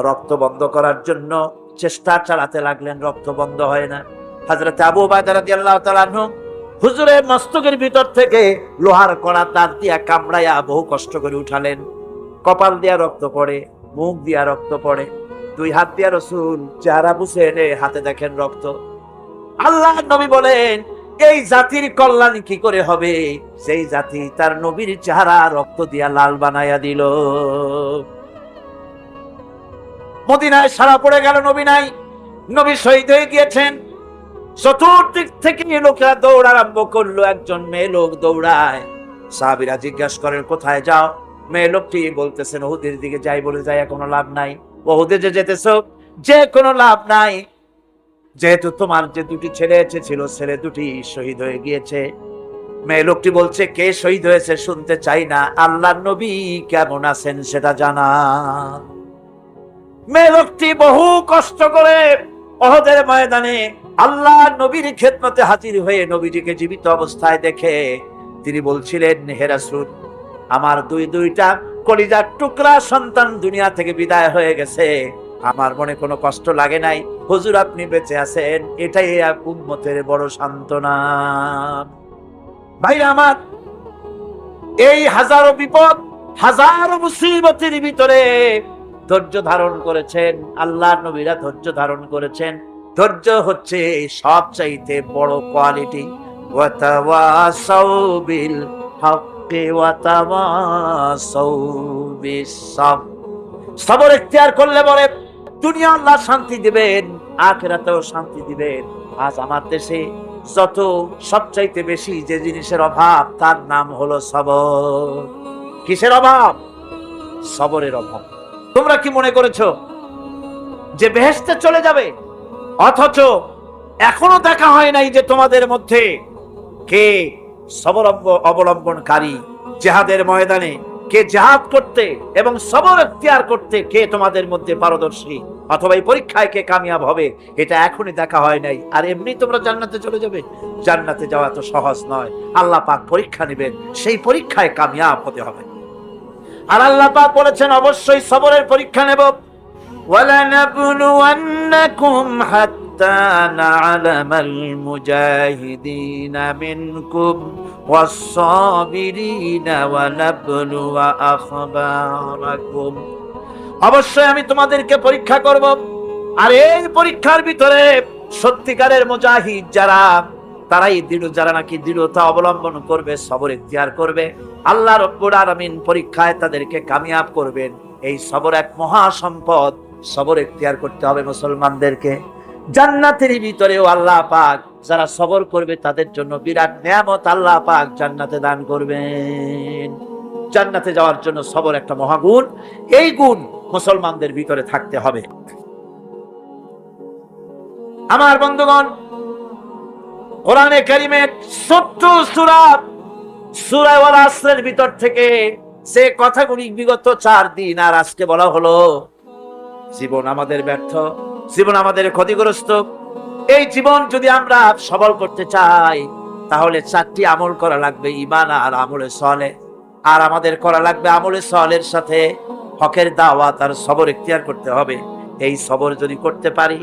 রক্ত বন্ধ করার জন্য চেষ্টা চালাতে লাগলেন, রক্ত বন্ধ হয় না। হযরতে আবু উবাইদা রাদিয়াল্লাহু তাআলা আনহু হুজুরের মস্তকের ভিতর থেকে লোহার কড়া দাঁত দিয়া কামড়াইয়া বহু কষ্ট করে উঠালেন। কপাল দিয়া রক্ত পড়ে, মুখ দিয়া রক্ত পড়ে, 2 হাত দিয়া রাসূল চেহারা মুছে এনে হাতে দেখেন রক্ত। আল্লাহর নবী বলেন, এই জাতির কল্যাণ কি করে হবে? সেই জাতি তার নবীর চেহারা রক্ত দিয়া লাল বানাইয়া দিল। মদিনায় সারা পড়ে গেল, নবী নাই, নবী শহীদ হয়ে গিয়েছেন। চতুর্দিক থেকে লোকেরা দৌড় আরম্ভ করলো। একজন মেয়ে লোক দৌড়ায়, সাহাবীরা জিজ্ঞাসা করেন, কোথায় যাও? মেয়ে লোকটি বলতেছেন, উহুদের দিকে যাই। বলে যায়, কোনো লাভ নাই, উহুদে যে যেতেছো যে কোনো লাভ নাই, যেহেতু তোমার যে 2টি ছেলে ছিল, ছেলে 2টি শহীদ হয়ে গিয়েছে। মেয়ে লোকটি বলছে, কে শহীদ হয়েছে শুনতে চাই না, আল্লাহর নবী কেমন আছেন সেটা জানা। মেয়ে লোকটি বহু কষ্ট করে উহুদের ময়দানে আল্লাহর নবীর খেদমতে হাজির হয়ে নবীজিকে জীবিত অবস্থায় দেখে তিনি বলছিলেন, হে রাসূল, আমার দুইটা কলিজার টুকরা সন্তান দুনিয়া থেকে বিদায় হয়ে গেছে, আমার মনে কোনো কষ্ট লাগে নাই, হুজুর আপনি বেঁচে আছেন, এটাই উম্মতের বড় সান্ত্বনা। ভাইরা আমার, এই হাজারো বিপদ, হাজারো মুসিবতের ভিতরে ধৈর্য ধারণ করেছেন আল্লাহর নবীরা, ধৈর্য ধারণ করেছেন। ধৈর্য হচ্ছে সবচাইতে বড় কোয়ালিটি। ওয়াতাওয়াসাউ বিল হাক্কি ওয়াতাওয়াসাউ বিস সাবর। সবর ইখতিয়ার করলে পরে দুনিয়া আল্লাহ শান্তি দিবেন, আখিরাতেও শান্তি দিবেন। আজ আমার দেশে যত সবচাইতে বেশি যে জিনিসের অভাব, তার নাম হলো সবর। কিসের অভাব? সবরের অভাব। তোমরা কি মনে করেছো যে বেহেশতে চলে যাবে? অথচ এখনো দেখা হয় নাই যে তোমাদের মধ্যে কে সবর অবলম্বনকারী, জিহাদের ময়দানে কে জিহাদ করতে এবং সবর ইখতিয়ার করতে কে তোমাদের মধ্যে পারদর্শী, অথবা এই পরীক্ষায় কে কামিয়াব হবে, এটা এখনই দেখা হয় নাই। আর এমনি তোমরা জান্নাতে চলে যাবে? জান্নাতে যাওয়া তো সহজ নয়, আল্লাহ পাক পরীক্ষা নেবেন, সেই পরীক্ষায় কামিয়াব হতে হবে। আর আল্লাহ পাক বলেছেন অবশ্যই সবরের পরীক্ষা নেব। ওয়ালানাবলুওয়ান্নাকুম হাত্তা না'লামাল মুজাহিদিনা মিনকুম ওয়াস-সাবিরিনা ওয়া নাবলুয়া আখবারাকুম। অবশ্যই আমি তোমাদেরকে পরীক্ষা করব, আর এই পরীক্ষার ভিতরে সত্যিকারের মুজাহিদ যারা, তারাই দৃঢ়, যারা নাকি দৃঢ়তা অবলম্বন করবে, সবর ইখতিয়ার করবে, আল্লাহ রাব্বুল আলামিন পরীক্ষায় তাদেরকে কামিয়াব করবেন। এই সবর এক মহা সম্পদ। সবর ইখতিয়ার করতে হবে মুসলমানদেরকে। জান্নাতের ভিতরেও আল্লাহ পাক যারা সবর করবে তাদের জন্য বিরাট নিয়ামত আল্লাহ পাক জান্নাতে দান করবেন। জান্নাতে যাওয়ার জন্য সবর একটা মহাগুণ। এই গুণ মুসলমানদের ভিতরে থাকতে হবে। আমার বন্ধুগণ, কোরআনে কারীমের ছোট্ট সূরা সূরা ওয়াল আসরের ভিতর থেকে যে কথাগুলি বিগত 4 দিন আর আজকে বলা হলো, জীবন আমাদের ব্যর্থ, জীবন আমাদের ক্ষতিগ্রস্ত। এই জীবন যদি আমরা সবল করতে চাই তাহলে 4টি আমল করা লাগবে, ঈমান আর আমলে সালেহ। আর আমাদের করা লাগবে আমলে সালেহের সাথে হকের দাওয়াত আর সবর ইখতিয়ার করতে হবে। এই সবর যদি করতে পারি,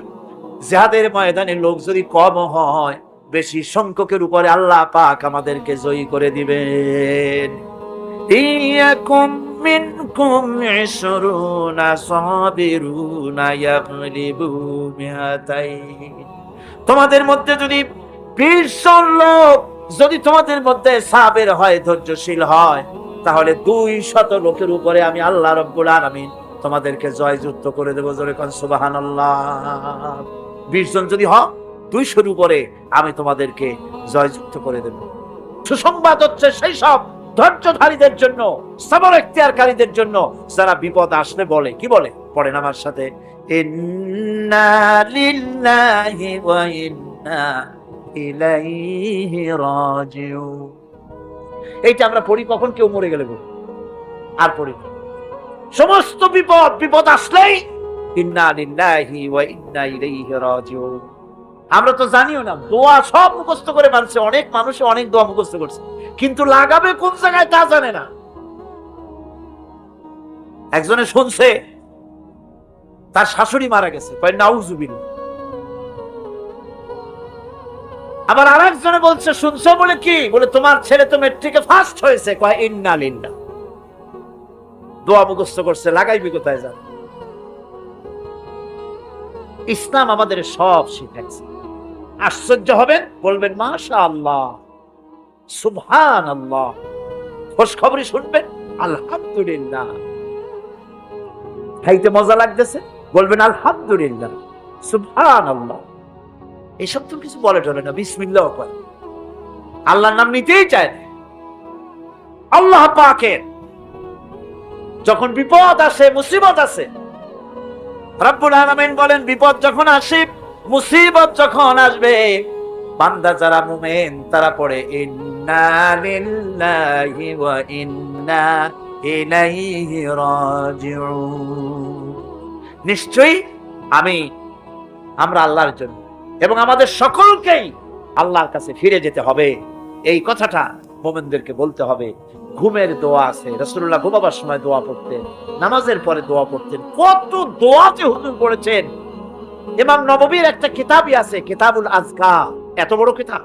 জিহাদের ময়দানে লোক যদি কম হয়, বেশি সংখ্যকের উপরে আল্লাহ পাক আমাদেরকে জয়ী করে দিবেন। ইয়াকুম মিনকুম 20 সাবিরুনা ইয়াগলিবু মিআতাইন। তোমাদের মধ্যে যদি 20 লোক যদি তোমাদের মধ্যে সাবির হয়, ধৈর্যশীল হয়, তাহলে 200 লোকের উপরে আমি আল্লাহ রাব্বুল আলামিন তোমাদেরকে জয়যুক্ত করে দেব। জোরে কোন সুবহানাল্লাহ। 20 জন যদি হয় 200-র উপরে আমি তোমাদেরকে জয়যুক্ত করে দেব। সুসংবাদ হচ্ছে সেই সব ধৈর্যধারীদের জন্য, সবর ইখতিয়ারকারীদের জন্য, যারা বিপদ আসলে বলে, কি বলে? পড়েন আমার সাথে, ইন্না লিল্লাহি ওয়া ইন্না ইলাইহি রাজিউন। এইটা আমরা পড়ি কখন? কেউ মরে গেলে বলি, আর পড়ি না। সমস্ত বিপদ আসলেই ইন্না লিল্লাহি ওয়া ইন্না ইলাইহি রাজিউন। আমরা তো জানিও না, দোয়া সব মুখস্থ করে মানছে, অনেক মানুষ অনেক দোয়া মুখস্থ করছে, কিন্তু লাগাবে কোন জায়গায় তা জানে না। একজনে শুনছে তার শাশুড়ি মারা গেছে, কয় নাউজুবিল্লাহ। আবার আরেকজনে বলছে, শুনছো বলে কি? বলে তোমার ছেলে তো মেট্রিকে ফার্স্ট হয়েছে, কয় ইন্না লিল্লাহ। দোয়া মুখস্থ করছে, লাগাইবি কোথায় জানে? ইসলাম আমাদের সব শিখাচ্ছে। আশ্চর্য হবেন, বলবেন মাশাআল্লাহ, সুবহানাল্লাহ। খোঁজ খবরই শুনবেন, আলহামদুলিল্লাহ। খাইতে মজা লাগতেছে, বলবেন আলহামদুলিল্লাহ, সুবহানাল্লাহ। এসব তো কিছু বলে টলে না, বিসমিল্লাহ কয়। আল্লাহর নাম নিতেই চায় না। আল্লাহ পাকের যখন বিপদ আসে, মুসিবত আসে, রব্বুল আলামিন বলেন বিপদ যখন আসে, মুসিবত যখন আসবে, বান্দা যারা মুমিন তারা পড়ে ইন্না লিল্লাহি ওয়া ইন্না ইলাইহি রাজিউন। নিশ্চয়ই আমরা আল্লাহর জন্য এবং আমাদের সকলকেই আল্লাহর কাছে ফিরে যেতে হবে। এই কথাটা মুমিনদেরকে বলতে হবে। ঘুমের দোয়া আছে, রাসূলুল্লাহ ঘুমাবার সময় দোয়া পড়তেন, নামাজের পরে দোয়া পড়তেন। কত দোয়া যে হুজুর পড়েছেন। ইমাম নববীর একটা কিতাবই আছে, কিতাবুল আজকার, এত বড় কিতাব।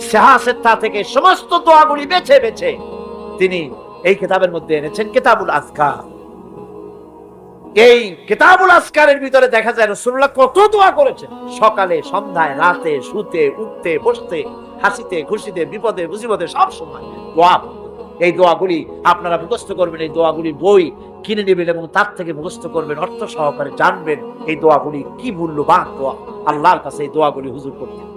সিহাসেত্তা থেকে সমস্ত দোয়াগুলি বেছে বেছে তিনি এই কিতাবের মধ্যে এনেছেন, কিতাবুল আজকার। এই কিতাবুল আজকারের ভিতরে দেখা যায় রাসূলুল্লাহ কত দোয়া করেছেন। সকালে, সন্ধ্যায়, রাতে, শুতে, উঠতে, বসতে, হাসিতে, খুশিতে, বিপদে, মুসিবতে, সব সময় দোয়া। এই দোয়াগুলি আপনারা মুখস্থ করবেন। এই দোয়াগুলি বই কিনে নেবেন এবং তার থেকে মুখস্থ করবেন, অর্থ সহকারে জানবেন এই দোয়াগুলি কি মূল্যবান দোয়া। আল্লাহর কাছে এই দোয়াগুলি হুজুর করতেন।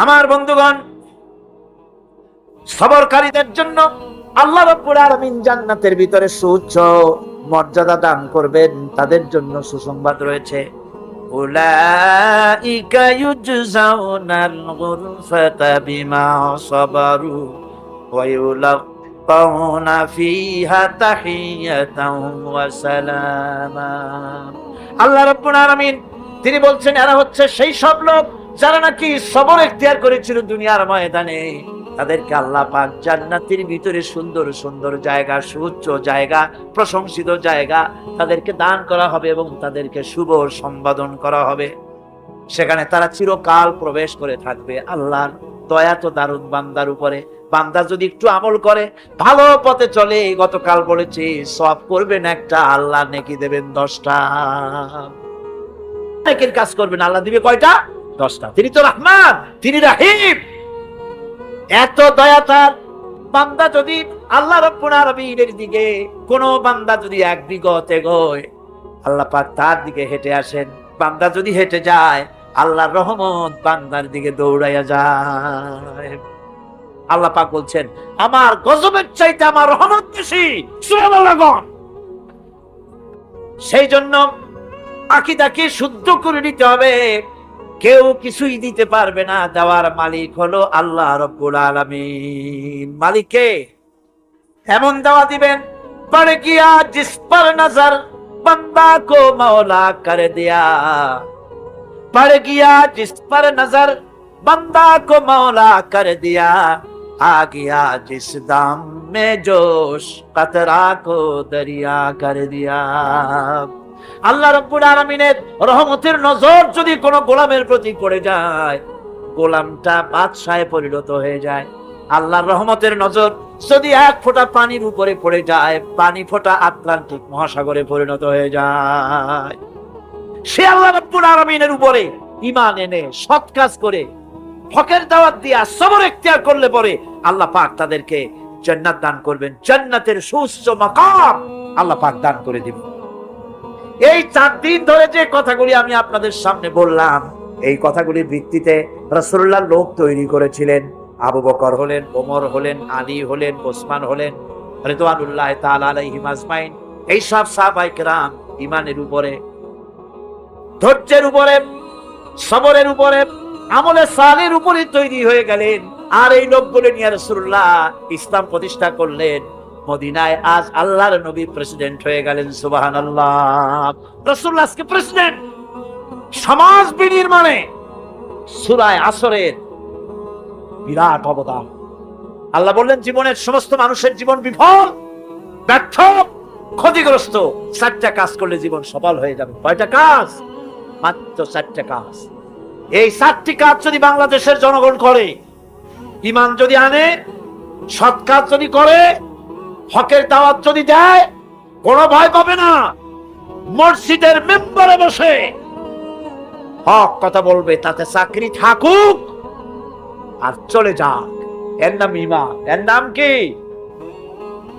আমার বন্ধুগণ, সবরকারীদের জন্য আল্লাহ রাব্বুল আলামিন জান্নাতের ভিতরে সুউচ্চ মর্যাদা দান করবেন। তাদের জন্য সুসংবাদ রয়েছে, উলাইকা ইউজজাউনাল গুরফাতা বিমা সাবারু ওয়া ইউলাক্কাউনা ফিহা তাহিয়াতাও ওয়া সালামা। আল্লাহ রাব্বুল আলামিন তিনি বলছেন, এরা হচ্ছে সেই সব লোক যারা নাকি সবর ইখতিয়ার করেছিল দুনিয়ার ময়দানে। তাদেরকে আল্লাহ পাক জান্নাতের ভিতরে সুন্দর সুন্দর জায়গা, সুউচ্চ জায়গা, প্রশংসিত জায়গা তাদেরকে দান করা হবে এবং তাদেরকে শুভ সম্বোধন করা হবে। সেখানে তারা চিরকাল প্রবেশ করে থাকবে। আল্লাহর দয়া তো দারুণ বান্দার উপরে। বান্দা যদি একটু আমল করে, ভালো পথে চলে, গতকাল বলেছি সওয়াব করবেন একটা, আল্লাহ নেকি দেবেন 10টা। নেকির কাজ করবেন, আল্লাহ দিবে কয়টা? 10টা। তিনি তো রহমান, তিনি রাহিম, এত দয়া তার। বান্দা যদি আল্লাহ রাব্বুল আলামিনের দিকে, কোন বান্দা যদি এক বিগত এগোয়, আল্লাহ পাক তার দিকে হেঁটে আসেন। বান্দা যদি হেঁটে যায়, আল্লাহর রহমত বান্দার দিকে দৌড়াইয়া যায়। আল্লাহ পাক বলছেন, আমার গজবের চাইতে আমার রহমত বেশি। সুবহানাল্লাহ। সেই জন্য আকীদাকে শুদ্ধ করে নিতে হবে। কেউ কিছুই দিতে পারবে না, দেওয়ার মালিক হলো আল্লাহ রাব্বুল আলামিন। মালিককে এমন দেওয়া দিবেন, পড় গিয়া জিস পর নজর बंदा को मौला कर दिया, पड़ गया जिस पर नजर बंदा को मौला कर दिया, आ गया जिस दाम में जोश कतरा को दरिया कर दिया। আল্লাহ রাব্বুল আলামিনের রহমতের নজর যদি কোনো গোলামের প্রতি পড়ে যায়, গোলামটা বাদশাহে পরিণত হয়ে যায়। আল্লাহর রহমতের নজর যদি এক ফোঁটা পানির উপরে পড়ে যায়, পানি ফোঁটা আটলান্টিক মহাসাগরে পরিণত হয়ে যায়। সে আল্লাহ রাব্বুল আলামিনের উপরে ঈমান এনে সৎ কাজ করে হকের দাওয়াত দিয়া সবর ইখতিয়ার করলে পরে আল্লাহ পাক তাদেরকে জান্নাত দান করবেন। জান্নাতের সুউচ্চ মাকাম আল্লাহ পাক দান করে দিবেন। এই 4 দিন ধরে যে কথাগুলি আমি আপনাদের সামনে বললাম, এই কথাগুলির ভিত্তিতে রাসূলুল্লাহ লোক তৈরি করেছিলেন। আবু বকর হলেন, ওমর হলেন, আলী হলেন, ওসমান হলেন, রিদওয়ানুল্লাহ তাআলা আলাইহিম আজমাইন। এই সব সাহাবায়ে কেরাম ঈমানের উপরে, ধৈর্যের উপরে, সবরের উপরে, আমলে সালের উপরে তৈরি হয়ে গেলেন। আর এই লোকগুলো নিয়ে রাসূলুল্লাহ ইসলাম প্রতিষ্ঠা করলেন। মদিনায় আজ আল্লাহর নবী প্রেসিডেন্ট হয়ে গেলেন। সুবহানাল্লাহ। রাসূলুল্লাহ আজকে প্রেসিডেন্ট। সমাজ বিনির্মাণে সূরা আসরের বিরাট অবদান। আল্লাহ বললেন, জীবনের সমস্ত মানুষের জীবন বিফল, ব্যর্থ, ক্ষতিগ্রস্ত। 4টা কাজ করলে জীবন সফল হয়ে যাবে। কয়টা কাজ? মাত্র 4টা কাজ। এই 4টি কাজ যদি বাংলাদেশের জনগণ করে, ঈমান যদি আনে, সৎ কাজ যদি করে, হকের দাওয়াত যদি দেয়, কোনো ভয় পাবে না। মসজিদের মেম্বারে বসে হক কথা বলবে, তাতে চাকরি থাকুক আর চলে যাক। এর নাম ঈমান। এর নাম কি?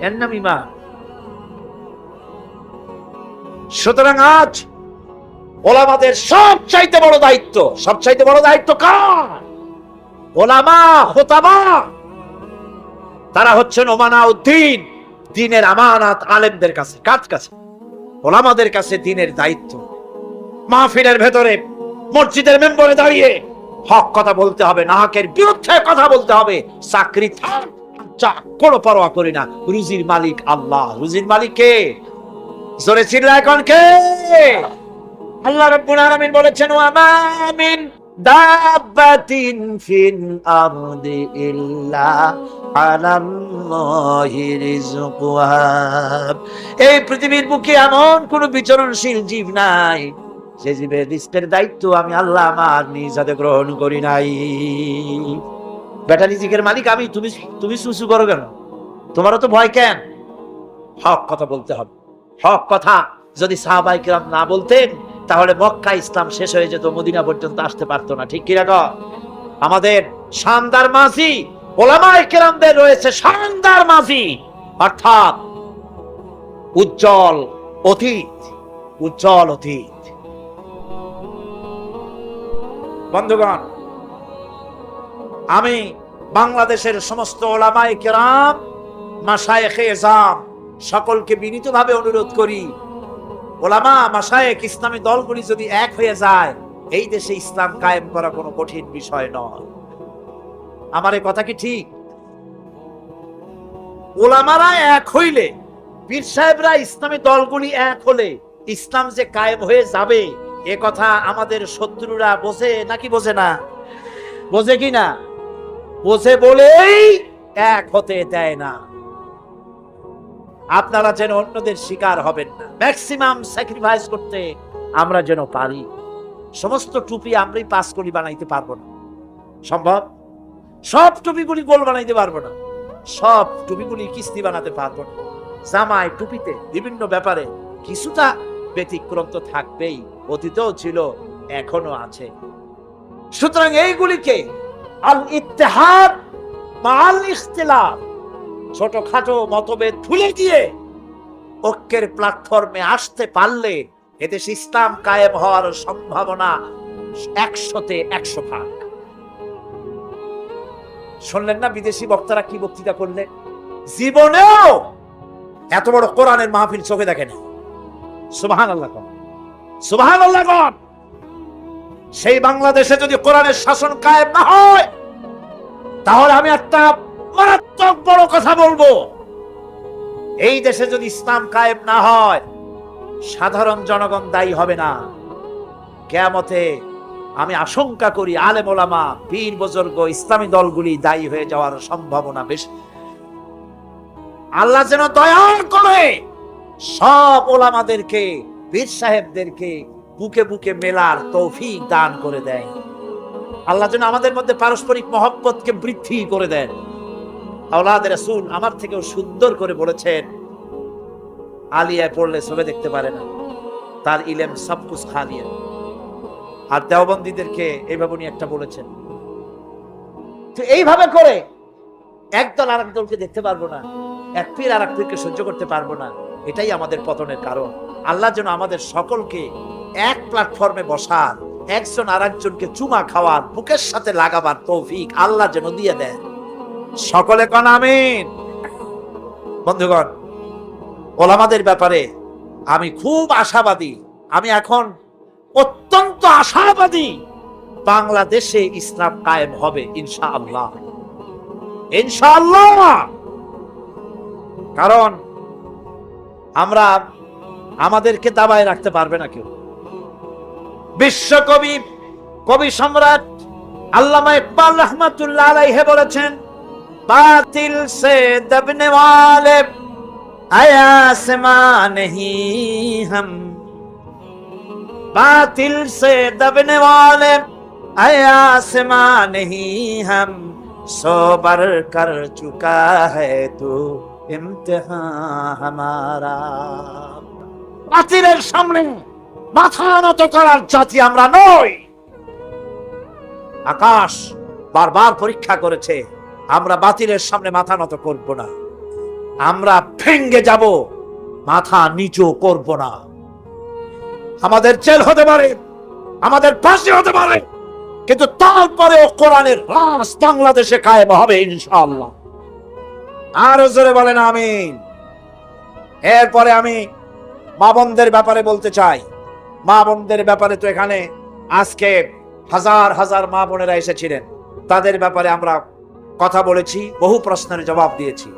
এর নাম ঈমান। সুতরাং আজ ওলামাদের সবচাইতে বড় দায়িত্ব, সবচাইতে বড় দায়িত্ব কার? ওলামা, হোতামা। তারা হচ্ছেন ওমানাউদ্দিন, দ্বীনের আমানত আলেমদের কাছে। কার কাছে? ওলামাদের কাছে দ্বীনের দায়িত্ব। মাহফিলের ভেতরে, মসজিদের মেম্বারে দাঁড়িয়ে হক কথা বলতে হবে, না হকের বিরুদ্ধে কথা বলতে হবে। চাকরি থাক, কোনো পরোয়া করি না। রুজির মালিক আল্লাহ। রুজির মালিক কে? জোরে চিল্লা এখন কে? আল্লাহ রাব্বুল আলামিন বলেছেন, ওয়া মা মিন দাব্বাতিন ফিল আরদি ইল্লা আলাল্লাহি রিজকুহা। এই পৃথিবীর বুকে এমন কোন বিচরণশীল জীব নাই যে জীবের রিজকের দায়িত্ব আমি আল্লাহ আমার নিজ হাতে গ্রহণ করি নাই। বেটা রিজিকের মালিক আমি, তুমি সুসু করো কেন? তোমারও তো ভয় কেন? হক কথা বলতে হবে। হক কথা যদি সাহাবায়ে কেরাম না বলতেন, তাহলে মক্কা ইসলাম শেষ হয়ে যেত, মদিনা পর্যন্ত আসতে পারতো না। ঠিক কি না? আমাদের শানদার মাঝি ওলামায়ে কেরামদের রয়েছে শানদার মাঝি, অর্থাৎ উজ্জ্বল অতীত। উজ্জ্বল অতীত। বন্ধুগণ, আমি বাংলাদেশের সমস্ত ওলামায়ে কেরাম, মাশায়েখে এজাম সকলকে বিনীতভাবে অনুরোধ করি, ওলামা, মাশায়েখ, ইসলামী দলগুলি যদি এক হয়ে যায়, এই দেশে ইসলাম কায়েম করা কোনো কঠিন বিষয় নয়। আমার এই কথা কি ঠিক? ওলামারা এক হইলে, পীর সাহেবরা, ইসলামী দলগুলি এক হলে ইসলাম যে কায়েম হয়ে যাবে, এ কথা আমাদের শত্রুরা বোঝে নাকি বোঝে না? বোঝে কি না? বোঝে বলেই এক হতে দেয় না। আপনারা যেন অন্যদের শিকার হবেন না, ম্যাক্সিমাম স্যাক্রিফাইস করতে আমরা যেন পারি। সমস্ত টুপি আমরাই 5 কোটি বানাইতে পারবো না, সম্ভব? সব টুপিগুলি গোল বানাইতে পারবো না, সব টুপিগুলি কিস্তি বানাতে পারবো না। জামায় টুপিতে বিভিন্ন ব্যাপারে কিছুটা ব্যতিক্রম তো থাকবেই, অতীতেও ছিল, এখনো আছে। সুতরাং এইগুলিকে আল ইত্তেহাদ মাল ইখতিলাফ, ছোটখাটো মতভেদ ভুলে গিয়ে ঐক্যের প্ল্যাটফর্মে আসতে পারলে এদেশে ইসলাম কায়েম হওয়ার সম্ভাবনা 100-তে 100 ভাগ। শুনলেন না বিদেশি বক্তারা কি বক্তৃতা করলেন? জীবনেও এত বড় কোরআনের মাহফিল চোখে দেখেন। সুবহানাল্লাহ, সুবহানাল্লাহ। সেই বাংলাদেশে যদি কোরআনের শাসন কায়েম না হয়, তাহলে আমি একটা মারাত্মক বড় কথা বলবো। এই দেশে যদি ইসলাম কায়েম না হয়, সাধারণ জনগণ দায়ী হবে না। কিয়ামতে আমি আশঙ্কা করি আলেম ওলামা, পীর বুজুর্গ, ইসলামী দলগুলি দায়ী হয়ে যাওয়ার সম্ভাবনা বেশি। আল্লাহ যেন দয়া করে সব ওলামাদেরকে, পীর সাহেবদেরকে বুকে বুকে মেলার তৌফিক দান করে দেয়। আল্লাহ যেন আমাদের মধ্যে পারস্পরিক মহব্বতকে বৃদ্ধি করে দেন। আওলাদ রাসূল আমার থেকেও সুন্দর করে বলেছেন, আলিয়ায় পড়লে সবে দেখতে পারে না, তার ইলম সব কুছ খা লিয়া। আর দেওবন্দীদেরকে এইভাবে উনি একটা বলেছেন। তো এইভাবে করে একদল আর একদলকে দেখতে পারবো না, এক পীর আর এক পীরকে সহ্য করতে পারবো না। এটাই আমাদের পতনের কারণ। আল্লাহ যেন আমাদের সকলকে এক প্ল্যাটফর্মে বসার, একজন আর একজনকে চুমা খাওয়ার, বুকের সাথে লাগাবার তৌফিক আল্লাহ যেন দিয়ে দেন। সকলে কোন আমিন। বন্ধুগণ, ওলামাদের ব্যাপারে আমি খুব আশাবাদী। আমি এখন অত্যন্ত আশাবাদী বাংলাদেশে ইসলাম কায়েম হবে ইনশাআল্লাহ, ইনশাআল্লাহ। কারণ আমরা আমাদেরকে দাবায় রাখতে পারবে না কেউ। বিশ্বকবি, কবি সম্রাট আল্লামা ইকবাল রহমাতুল্লাহ আলাইহি বলেছেন, বাতিল সে দবনে ওয়ালে আয়া সমা নেহি হাম, बातिल से दबने वाले आया आसमा नहीं हम, सो बर कर चुका है तू इम्तिहान हमारा। বাতিলের সামনে মাথা নত করার জাতি আমরা নই। আকাশ বারবার পরীক্ষা করেছে, আমরা বাতিলের সামনে মাথা নত করব না। আমরা ভেঙ্গে যাব, মাথা নিচু করব না। আমাদের জেল হতে পারে, আমাদের ফাঁসি হতে পারে, কিন্তু তারপরেও কোরআনের রাজ বাংলাদেশে কায়েম হবে ইনশাআল্লাহ। আরো জোরে বলেন আমিন। এরপরে আমি মা বোনদের ব্যাপারে বলতে চাই। মা বোনদের ব্যাপারে তো এখানে আজকে হাজার হাজার মা বোনেরা এসেছিলেন, তাদের ব্যাপারে আমরা কথা বলেছি, বহু প্রশ্নের জবাব দিয়েছি।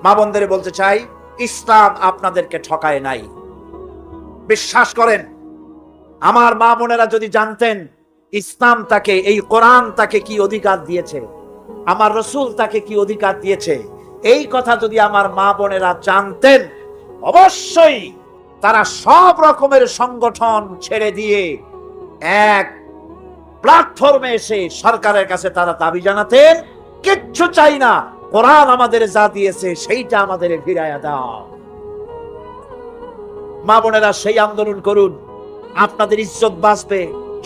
মা বোনদের বলতে চাই, ইসলাম আপনাদেরকে ঠকায় নাই। বিশ্বাস করেন, আমার মা বোনেরা যদি জানতেন ইসলাম তাকে, এই কোরআন তাকে কি অধিকার দিয়েছে, আমার রসুল তাকে কি অধিকার দিয়েছে, এই কথা যদি আমার মা বোনেরা জানতেন, অবশ্যই তারা সব রকমের সংগঠন ছেড়ে দিয়ে এক প্ল্যাটফর্মে এসে সরকারের কাছে তারা দাবি জানাতেন, কিচ্ছু চাই না, কোরআন আমাদের যা দিয়েছে সেইটা আমাদের ফিরাইয়া দাও। মা বোনেরা সেই আন্দোলন করুন, আপনাদের ইজ্জত বাঁচবে,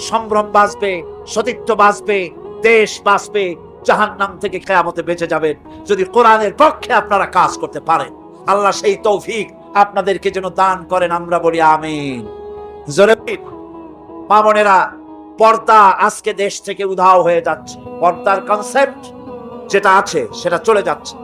সম্ভ্রম বাঁচবে, সতীত্ব বাঁচবে, দেশ বাঁচবে, জাহান্নাম থেকে কিয়ামতে বেঁচে যাবেন যদি কোরআনের পক্ষে আপনারা কাজ করতে পারেন। আল্লাহ সেই তৌফিক আপনাদেরকে যেন দান করেন, আমরা বলি আমিন। জোরে মা বোনেরা, পর্দা আজকে দেশ থেকে উধাও হয়ে যাচ্ছে। পর্দার কনসেপ্ট যেটা আছে সেটা চলে যাচ্ছে।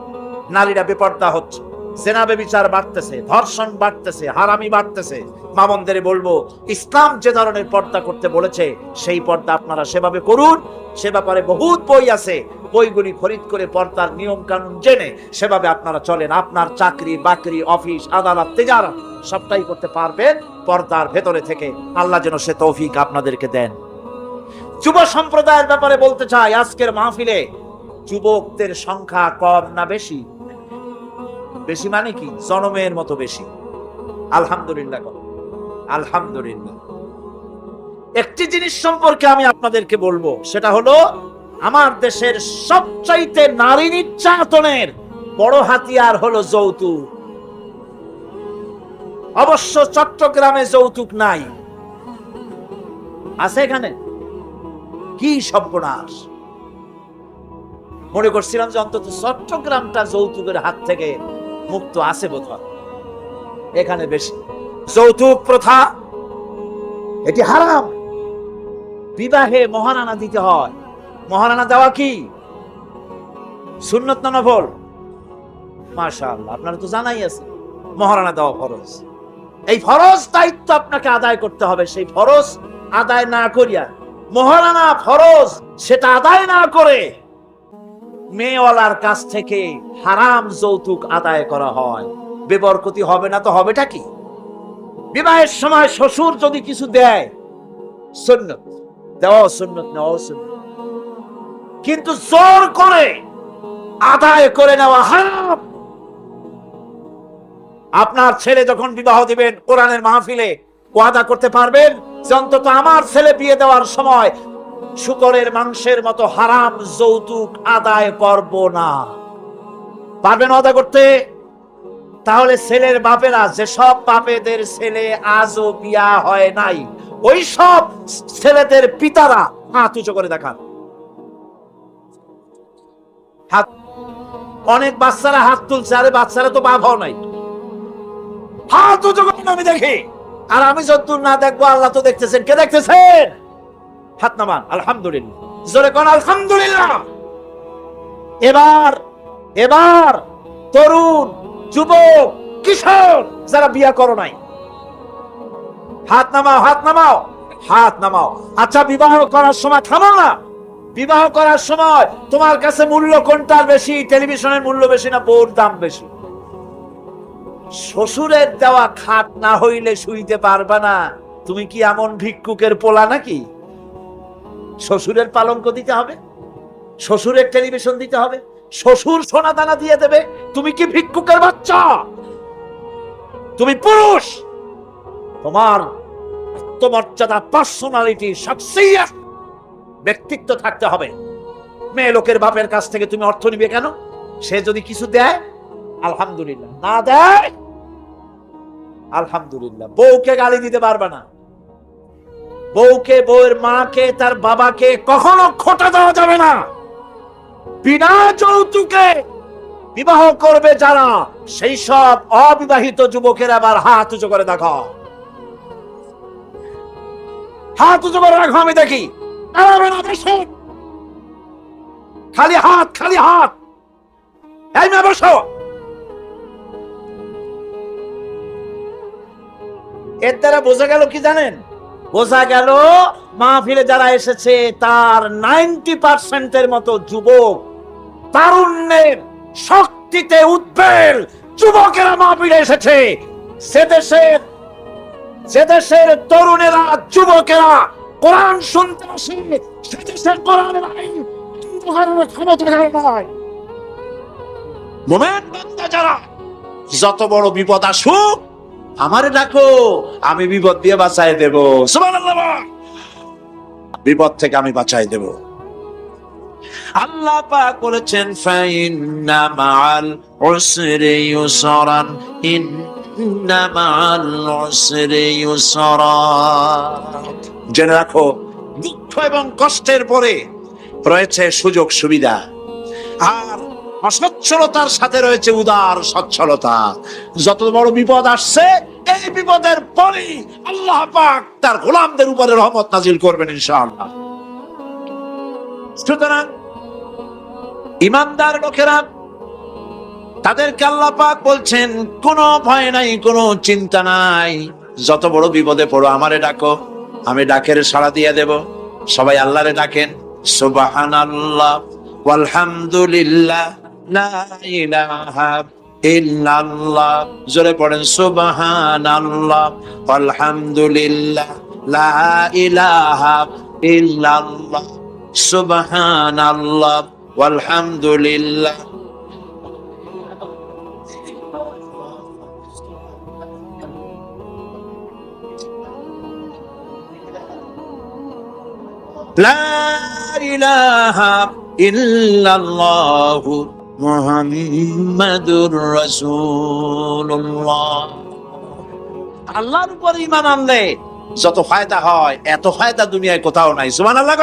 নারীরা বেপর্দা হচ্ছে, জেনা ব্যভিচার বাড়তেছে, ধর্ষণ বাড়তেছে, হারামি বাড়তেছে। মা বোনদের বলবো, ইসলাম যে ধরনের পর্দা করতে বলেছে সেই পর্দা আপনারা সেভাবে করুন। সে ব্যাপারে বহুত বই আছে, বইগুলি খরিদ করে পর্দার নিয়ম কানুন জেনে সেভাবে আপনারা চলেন। আপনার চাকরি বাকরি, অফিস আদালত, তিজারত সবটাই করতে পারবেন পর্দার ভেতরে থেকে। আল্লাহ যেন সে তৌফিক আপনাদেরকে দেন। যুব সম্প্রদায়ের ব্যাপারে বলতে চাই, আজকের মাহফিলে যুবকদের সংখ্যা কম না বেশি? বেশি মানে কি? জনমের মতো বেশি। আলহামদুলিল্লাহ, আলহামদুলিল্লাহ। একটি জিনিস সম্পর্কে আমি আপনাদেরকে বলবো, সেটা হলো আমার দেশের সবচাইতে নারী নির্যাতনের বড় হাতিয়ার হলো যৌতুক। অবশ্য চট্টগ্রামে যৌতুক নাই, আছে এখানে? কি সর্বনাশ! মনে করছিলাম যে অন্তত চট্টগ্রামটা যৌতুকের হাত থেকে মুক্ত আছে বোধহয়, এখানে বেশি। যৌতুক প্রথা এটি হারাম। বিবাহে মহারানা দিতে হয়। মহারানা দেওয়া কি সুন্নত না নফল? মাশাআল্লাহ, আপনারা তো জানাই আছে মহারানা দেওয়া ফরজ। এই ফরজ দায়িত্ব আপনাকে আদায় করতে হবে। সেই ফরজ আদায় না করিয়া, মহারানা ফরজ সেটা আদায় না করে মেয়েওয়ালার কাছ থেকে হারাম যৌতুক আদায় করা হয়, বেবরকতি হবে না তো হবেটা কি? বিবাহের সময় শ্বশুর যদি কিছু দেয়, সুন্নত দেওয়া সুন্নত, নেওয়া সুন্নত, কিন্তু জোর করে আদায় করে নেওয়া হারাম। আপনার ছেলে যখন বিবাহ দিবেন, কোরআনের মাহফিলে ওয়াদা করতে পারবেন যে অন্তত আমার ছেলে বিয়ে দেওয়ার সময় শুকরের মাংসের মতো হারাম যৌতুক আদায় করব না। পারবেন ওয়াদা করতে? তাহলে ছেলের বাপেরা, যেসব বাপেদের ছেলে আজও বিয়া হয় নাই, ওই সব ছেলেদের পিতারা হাত উঁচু করে দেখান। হাত। অনেক বাচ্চারা হাত তুলছে, আরে বাচ্চারা তো বাপ হও নাই, হাত উঁচু করেন আমি দেখি। আর আমি যতদূর না দেখবো আল্লাহ তো দেখতেছেন। কে দেখতেছেন? হাত নামান। আলহামদুলিল্লাহ, জোরে কোন আলহামদুলিল্লাহ। এবার এবার তরুণ, যুবক, কিশোর যারা বিয়া করো নাই, হাত নামাও, হাত নামাও, হাত নামাও। আচ্ছা, বিবাহ করার সময় থামো না। বিবাহ করার সময় তোমার কাছে মূল্য কোনটার বেশি? টেলিভিশনের মূল্য বেশি না বউর দাম বেশি? শ্বশুরের দেওয়া খাট না হইলে শুইতে পারবা না। তুমি কি এমন ভিক্ষুকের পোলা নাকি? শ্বশুরের পালঙ্ক দিতে হবে, শ্বশুরের টেলিভিশন দিতে হবে, শ্বশুর সোনা দানা দিয়ে দেবে। তুমি কি ভিক্ষুকের বাচ্চা? তুমি পুরুষ। তোমার আত্মমর্যাদা, পার্সোনালিটি, শখসিয়ত, ব্যক্তিত্ব থাকতে হবে। মেয়ে লোকের বাপের কাছ থেকে তুমি অর্থ নিবে কেন? সে যদি কিছু দেয় আলহামদুলিল্লাহ, না দেয় আলহামদুলিল্লাহ। বউকে গালি দিতে পারবে না। বউকে, বউয়ের মাকে, তার বাবাকে কখনো খোঁটা দেওয়া যাবে না। বিনা যৌতুকে বিবাহ করবে যারা, সেই সব অবিবাহিত যুবকের আবার হাত উঁচু করে দেখো, হাত উঁচু করে রাখো, আমি দেখি। খালি হাত, খালি হাত। এই মেয়ে বসো। এর দ্বারা বোঝা গেল কি জানেন? বোঝা গেল মাহফিলে যারা এসেছে তার 90% মতো যুবক, তারুণ্যের শক্তিতে উদ্বেল যুবকেরা মাহফিলে এসেছে। সে দেশের তরুণেরা, যুবকেরা কোরআন শুনতে আসে, সে দেশের কোরআনের আইন ক্ষমতা নয়। মোমেন বান্দা যারা, যত বড় বিপদ আসুক আমারে ডাকো, আমি বিপদ দিয়ে বাঁচাই দেব। সুবহানাল্লাহ, বিপদ থেকে আমি বাঁচাই দেব। আল্লাহ পাক বলেছেন, ফাইন্না মাআল উসরি ইউসরান, ইন্না মাআল উসরি ইউসরা। জেনে রাখো, দুঃখ এবং কষ্টের পরে রয়েছে সুযোগ সুবিধা, আর অসচ্ছলতার সাথে রয়েছে উদার সচ্ছলতা। যত বড় বিপদ আসছে, এই বিপদের পরেই আল্লাহ পাক তার গোলামদের উপরে রহমত নাজিল করবেন ইনশাআল্লাহ। সুতরাং ঈমানদার লোকেরা, তাদেরকে আল্লাহ পাক বলছেন, কোনো ভয় নাই, কোনো চিন্তা নাই। যত বড় বিপদে পড়ো আমারে ডাকো, আমি ডাকের সাড়া দিয়ে দেব। সবাই আল্লাহরে ডাকেন। সুবহানাল্লাহ ওয়ালহামদুলিল্লাহ লা ইলাহা ইল্লাল্লাহ। জোরে পড়েন, সুবহানাল্লাহ ওয়ালহামদুলিল্লাহ লা ইলাহা ইল্লাল্লাহ, সুবহানাল্লাহ ওয়ালহামদুলিল্লাহ। লা ইলাহা ইল্লাল্লাহু মুহাম্মাদুর রাসূলুল্লাহ। আল্লাহর উপর ঈমান আনলে যত ফায়দা হয় এত ফায়দা দুনিয়ায় কোথাও নাই। সুবহানাল্লাহ।